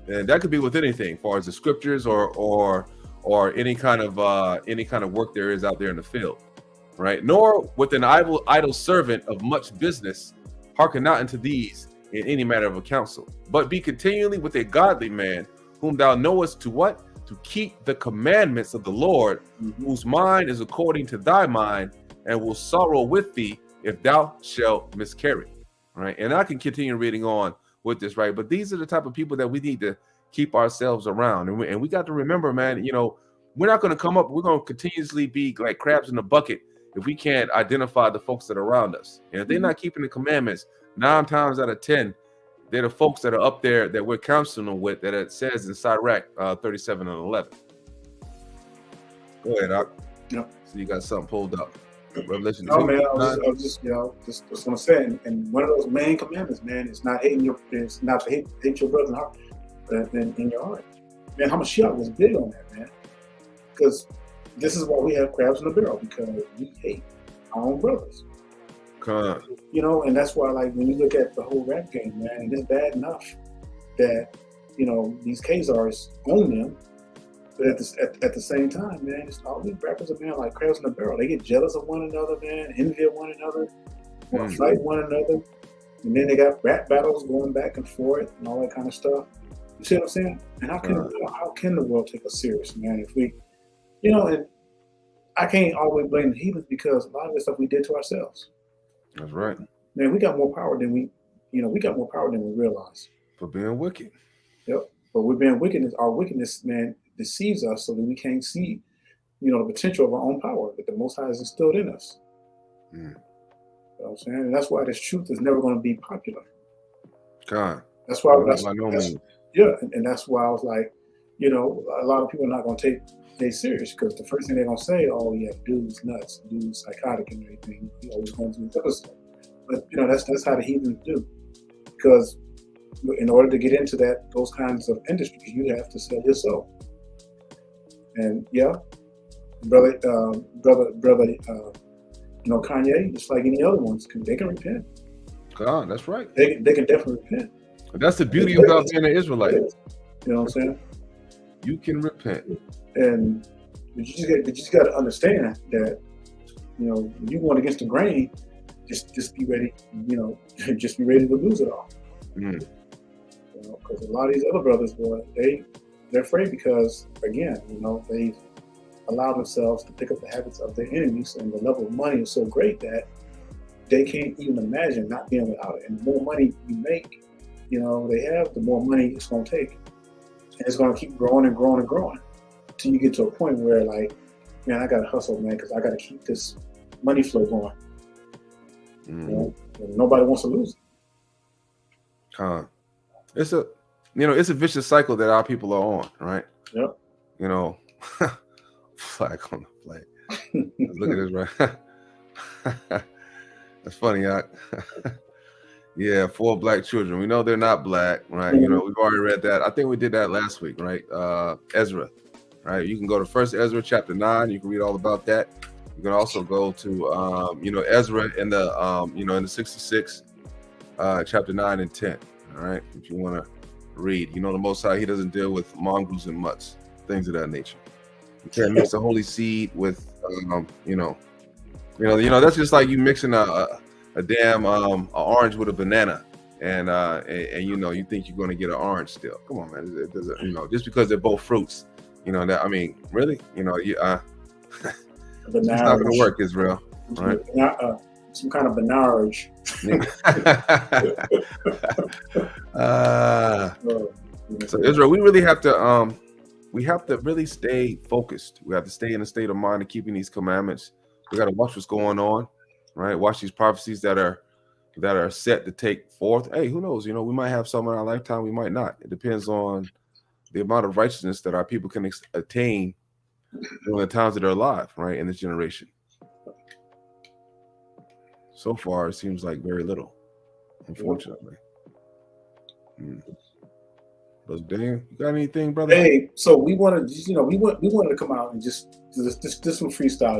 And that could be with anything, as far as the scriptures or any kind of work there is out there in the field, right? Nor with an idle servant of much business, hearken not unto these in any matter of a counsel, but be continually with a godly man, whom thou knowest to what? To keep the commandments of the Lord, whose mind is according to thy mind, and will sorrow with thee if thou shalt miscarry, right? And I can continue reading on with this, right? But these are the type of people that we need to keep ourselves around. And we got to remember, man, you know, we're not going to come up, we're going to continuously be like crabs in the bucket if we can't identify the folks that are around us. And if they're not keeping the commandments, 9 times out of 10, they're the folks that are up there that we're counseling with, that it says in Sirach 37 and 11. Go ahead, Doc. Yep. So you got something pulled up. Revelation. No, man, I was just going to say, and one of those main commandments, man, is not to hate your brother in heart, in your heart. Man, Hamashiach was big on that, man. Because this is why we have crabs in the barrel, because we hate our own brothers. You know, and that's why, like, when you look at the whole rap game, man, it's bad enough that, you know, these Khazars own them, but at the same time, man, it's all these rappers are, man, like crabs in the barrel. They get jealous of one another, man, envy of one another, want to fight one another, and then they got rap battles going back and forth and all that kind of stuff. You see what I'm saying? And how can the world take us serious, man, if we, you know, and I can't always blame the heathens because a lot of the stuff we did to ourselves. That's right. Man, we got more power than we realize. For being wicked. Yep. But we're being wickedness. Our wickedness, man, deceives us so that we can't see, the potential of our own power that the Most High has instilled in us. You know what I'm saying? And that's why this truth is never going to be popular. God. That's why. Yeah, and that's why I was like, a lot of people are not going to take they serious because the first thing they're going to say, oh yeah, dude's nuts, dude's psychotic and everything. He's going through this other stuff. But that's how the heathens do, because in order to get into those kinds of industries, you have to sell your soul. And yeah, brother, Kanye, just like any other ones, they can repent. God, that's right. They can definitely repent. But that's the beauty about being an Israelite. You know what I'm saying? You can repent. And you just got to understand that, when you going against the grain, just be ready, just be ready to lose it all. Because a lot of these other brothers, boy, they're afraid because, again, they've allowed themselves to pick up the habits of their enemies, and the level of money is so great that they can't even imagine not being without it. And the more money you make, they have, the more money it's going to take. And it's going to keep growing and growing and growing until you get to a point where, like, man, I got to hustle, man, because I got to keep this money flow going. And nobody wants to lose it. It's a vicious cycle that our people are on, right? Yep. Flag on the flag. Look at this, right? That's funny, yeah, 4 black children. We know they're not black, right? We've already read that. I think we did that last week, right? Ezra, right? You can go to 1 Ezra chapter 9. You can read all about that. You can also go to, Ezra in the, in the 66, chapter 9 and 10. All right, if you want to read, the Most High, He doesn't deal with mongrels and mutts, things of that nature. You can't mix the holy seed with, that's just like you mixing a damn orange with a banana, and you think you're going to get an orange still. Come on, man. It doesn't, just because they're both fruits, really, it's not going to work, Israel, right? Some kind of banarage. So Israel, we really have to really stay focused. We have to stay in a state of mind of keeping these commandments. We got to watch what's going on, right? Watch these prophecies that are set to take forth. Hey, who knows? We might have some in our lifetime. We might not. It depends on the amount of righteousness that our people can attain during the times that they're alive, right, in this generation. So far, it seems like very little, unfortunately. Brother Dan, you got anything, brother? Hey, so we wanted to come out and just some freestyle,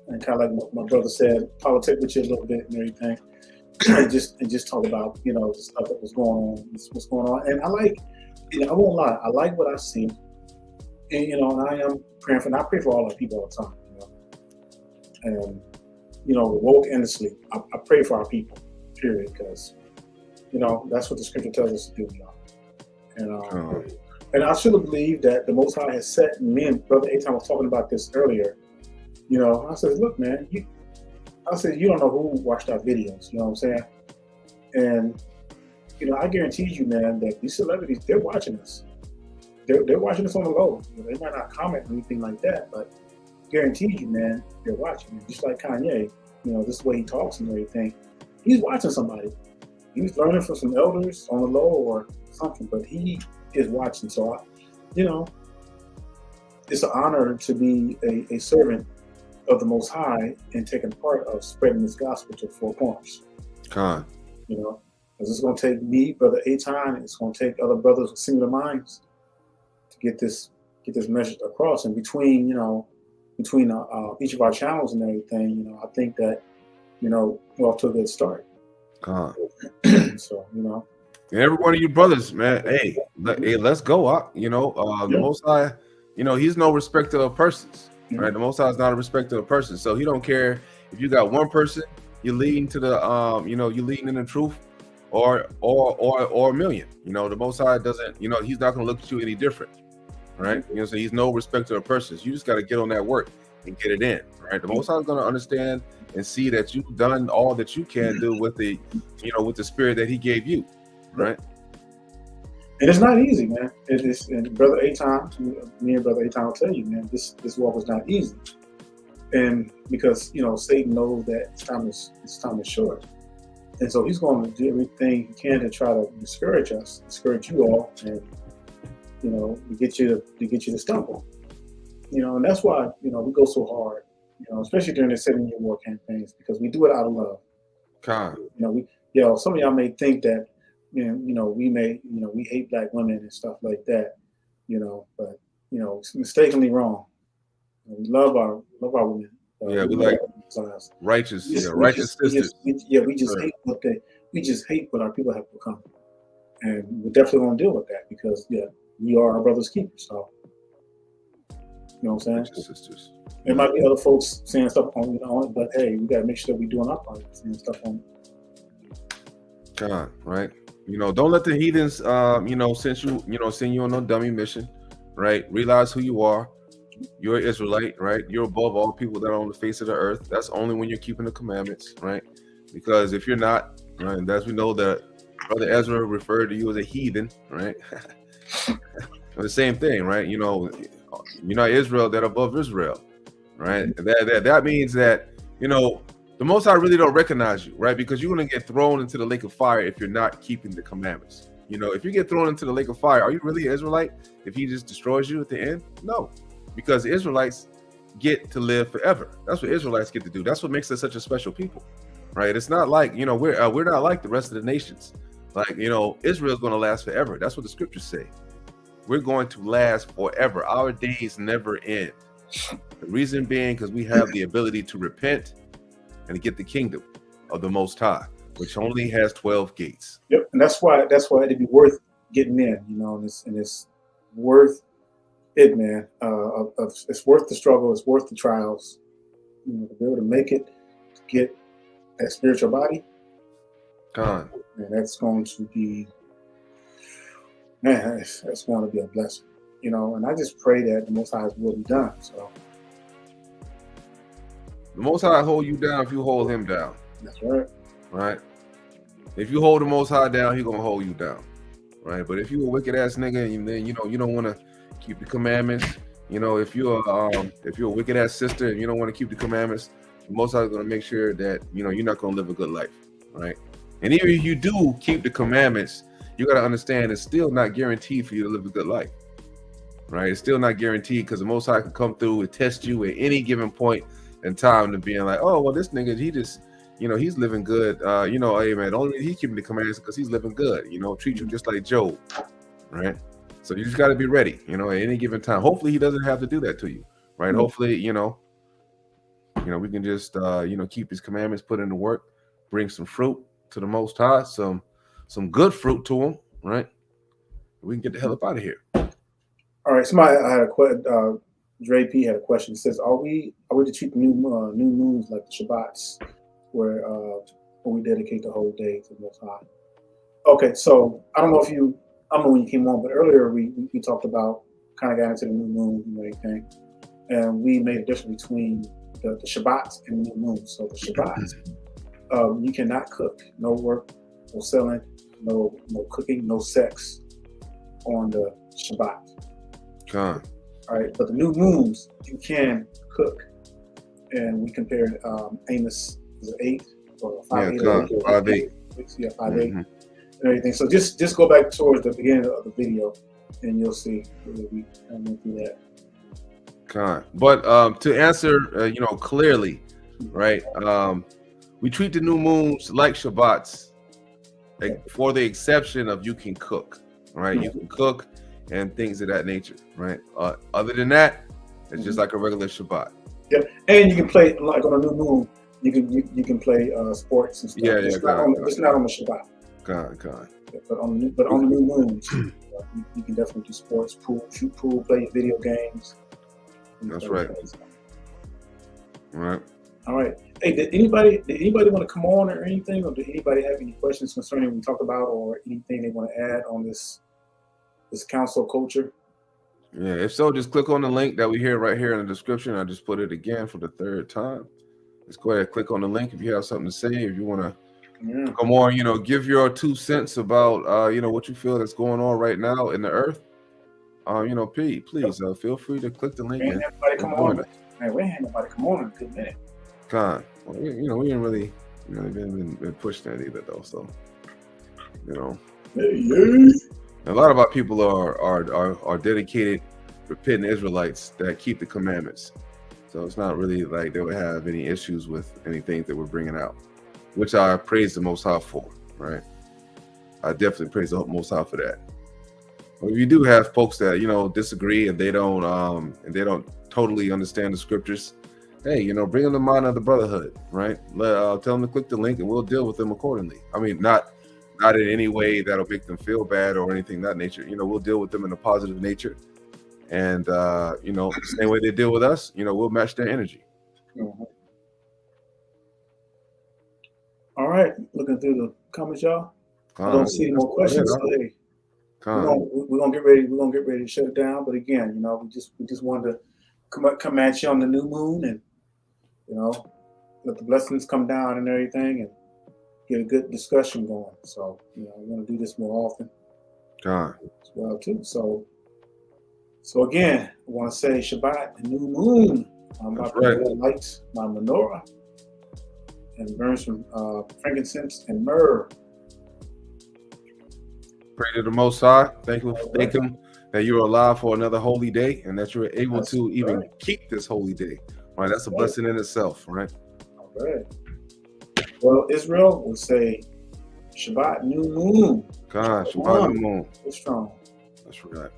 and kind of like my brother said, politic with you a little bit and everything, and just talk about the stuff that was going on, what's going on. And I like, I won't lie, I like what I see, and and I am praying for. And I pray for all our people all the time, and. The woke and the sleep. I pray for our people, period, because, that's what the scripture tells us to do, y'all. And I truly believe that the Most High has set, me and Brother Eitan was talking about this earlier. I said, look, man, you don't know who watched our videos, you know what I'm saying? And, I guarantee you, man, that these celebrities, they're watching us. They're watching us on the low. They might not comment or anything like that, but guaranteed you, man, they're watching. Just like Kanye, this is the way he talks and everything. He's watching somebody. He's learning from some elders on the low or something, but he is watching. So, it's an honor to be a servant of the Most High and taking part of spreading this gospel to 4 corners. Because it's going to take me, Brother Eitan, it's going to take other brothers with similar minds to get this message across. And between each of our channels and everything, I think that, we're off to a good start. So, and every one of you brothers, man, hey, let's go. The Most High, He's no respecter of persons, right? The Most High is not a respecter of persons, so He don't care if you got one person you're leading to the, you're leading in the truth, or a million. The Most High doesn't, He's not going to look at you any different. Right, so He's no respecter of persons. You just got to get on that work. and get it in. Right, the Most High is going to understand and see that you've done all that you can do with the, with the spirit that He gave you. Right. And it's not easy, man. It is, and Brother Aton, me and Brother Aton will tell you, man, this walk was not easy. And because Satan knows that his time is short, and so he's going to do everything he can to try to discourage you all, and to get you to stumble. And that's why we go so hard, especially during the 7-year war campaigns, because we do it out of love. Some of y'all may think that we hate black women and stuff like that, but it's mistakenly wrong. We love our women. We like righteous sisters. We just hate what our people have become, and we're definitely gonna deal with that because we are our brother's keepers. So you know what I'm saying? Sisters. There might be other folks saying stuff on it, but hey, we gotta make sure that we're doing our part, saying stuff on it. God, right? Don't let the heathens, send you on no dummy mission, right? Realize who you are. You're an Israelite, right? You're above all people that are on the face of the earth. That's only when you're keeping the commandments, right? Because if you're not, right, and as we know that Brother Ezra referred to you as a heathen, right? The same thing, right? You're not Israel, that above Israel, right? That means that, the Most High really don't recognize you, right? Because you're going to get thrown into the lake of fire if you're not keeping the commandments. If you get thrown into the lake of fire, are you really an Israelite if He just destroys you at the end? No, because the Israelites get to live forever. That's what Israelites get to do. That's what makes us such a special people, right? It's not like, we're not like the rest of the nations. Like, Israel's going to last forever. That's what the scriptures say. We're going to last forever. Our days never end. The reason being because we have the ability to repent and to get the kingdom of the Most High, which only has 12 gates. Yep, and that's why it'd be worth getting in, and it's worth it, man. It's worth the struggle. It's worth the trials. To be able to make it, to get that spiritual body. God, and that's going to be, man. That's going to be a blessing, And I just pray that the Most High's will be done. So. The Most High hold you down if you hold Him down. That's right. Right? If you hold the Most High down, He gonna hold you down. Right? But if you a wicked ass nigga and then you don't want to keep the commandments, if you're a wicked ass sister and you don't want to keep the commandments, the Most High is gonna make sure that you're not gonna live a good life. Right? And even if you do keep the commandments, you gotta understand it's still not guaranteed for you to live a good life. Right? It's still not guaranteed because the Most High can come through and test you at any given point in time to being like, oh well, this nigga, he just, he's living good. Hey man, the only reason he's keeping the commands because he's living good. Treat you just like Job, right? So you just got to be ready, at any given time. Hopefully he doesn't have to do that to you, right? Mm-hmm. Hopefully, we can just, keep His commandments, put into work, bring some fruit to the Most High, some good fruit to Him, right? We can get the hell up out of here. All right, somebody I had a question. Dre P had a question. It says, "Are we to treat the new moons like the Shabbats, where we dedicate the whole day to the Most High?" Okay, so I don't know when you came on, but earlier we talked about, kind of got into the new moon and everything, and we made a difference between the Shabbats and the new moon. So the Shabbats, you cannot cook, no work, no selling, no cooking, no sex on the Shabbat. God. All right, but the new moons, you can cook. And we compared Amos, is it 8 or 5? Yeah, 5:8. Yeah, 5:8 and everything. So just go back towards the beginning of the video and you'll see we went through that. God. But to answer, clearly, right? We treat the new moons like Shabbats, for the exception of you can cook, right? Mm-hmm. You can cook and things of that nature, right? Other than that, it's just like a regular Shabbat. Yep, and you can play, like on a new moon, you can play sports and stuff. Yeah, it's not on the Shabbat. God. But on the new moons, you can definitely do sports, shoot pool, play video games. That's right. Right. All right. Hey, did anybody want to come on or anything, or did anybody have any questions concerning what we talked about, or anything they want to add on this council culture? Yeah, if so, just click on the link that we hear right here in the description. I just put it again for the third time. Just go ahead, click on the link if you have something to say. If you want to come on, give your 2 cents about what you feel that's going on right now in the earth. Please feel free to click the link. Man, everybody come on. Man, we ain't had nobody come on in a good minute. Well, we didn't really, been pushed that either though. So, a lot of our people are dedicated, repentant Israelites that keep the commandments. So it's not really like they would have any issues with anything that we're bringing out, which I praise the Most High for, right? I definitely praise the Most High for that. But if you do have folks that disagree and they don't totally understand the scriptures, hey, bring them the mind of the brotherhood, right? Tell them to click the link and we'll deal with them accordingly. I mean, not in any way that'll make them feel bad or anything of that nature. We'll deal with them in a positive nature. And, the same way they deal with us, we'll match their energy. Mm-hmm. All right. Looking through the comments, y'all. I don't see any more questions. So, hey, we're gonna get ready. We're gonna get ready to shut it down. But again, we just wanted to come at you on the new moon and, let the blessings come down and everything and get a good discussion going. So, we want to do this more often as well too. So again, I want to say Shabbat, the new moon. I'm about to light my menorah and burn some frankincense and myrrh. Pray to the Most High. Thank him that you're alive for another holy day and that you're able to even keep this holy day. All right, that's a blessing in itself, right? All right. Well, Israel will say Shabbat, new moon. Shabbat, new moon. We're strong. That's right.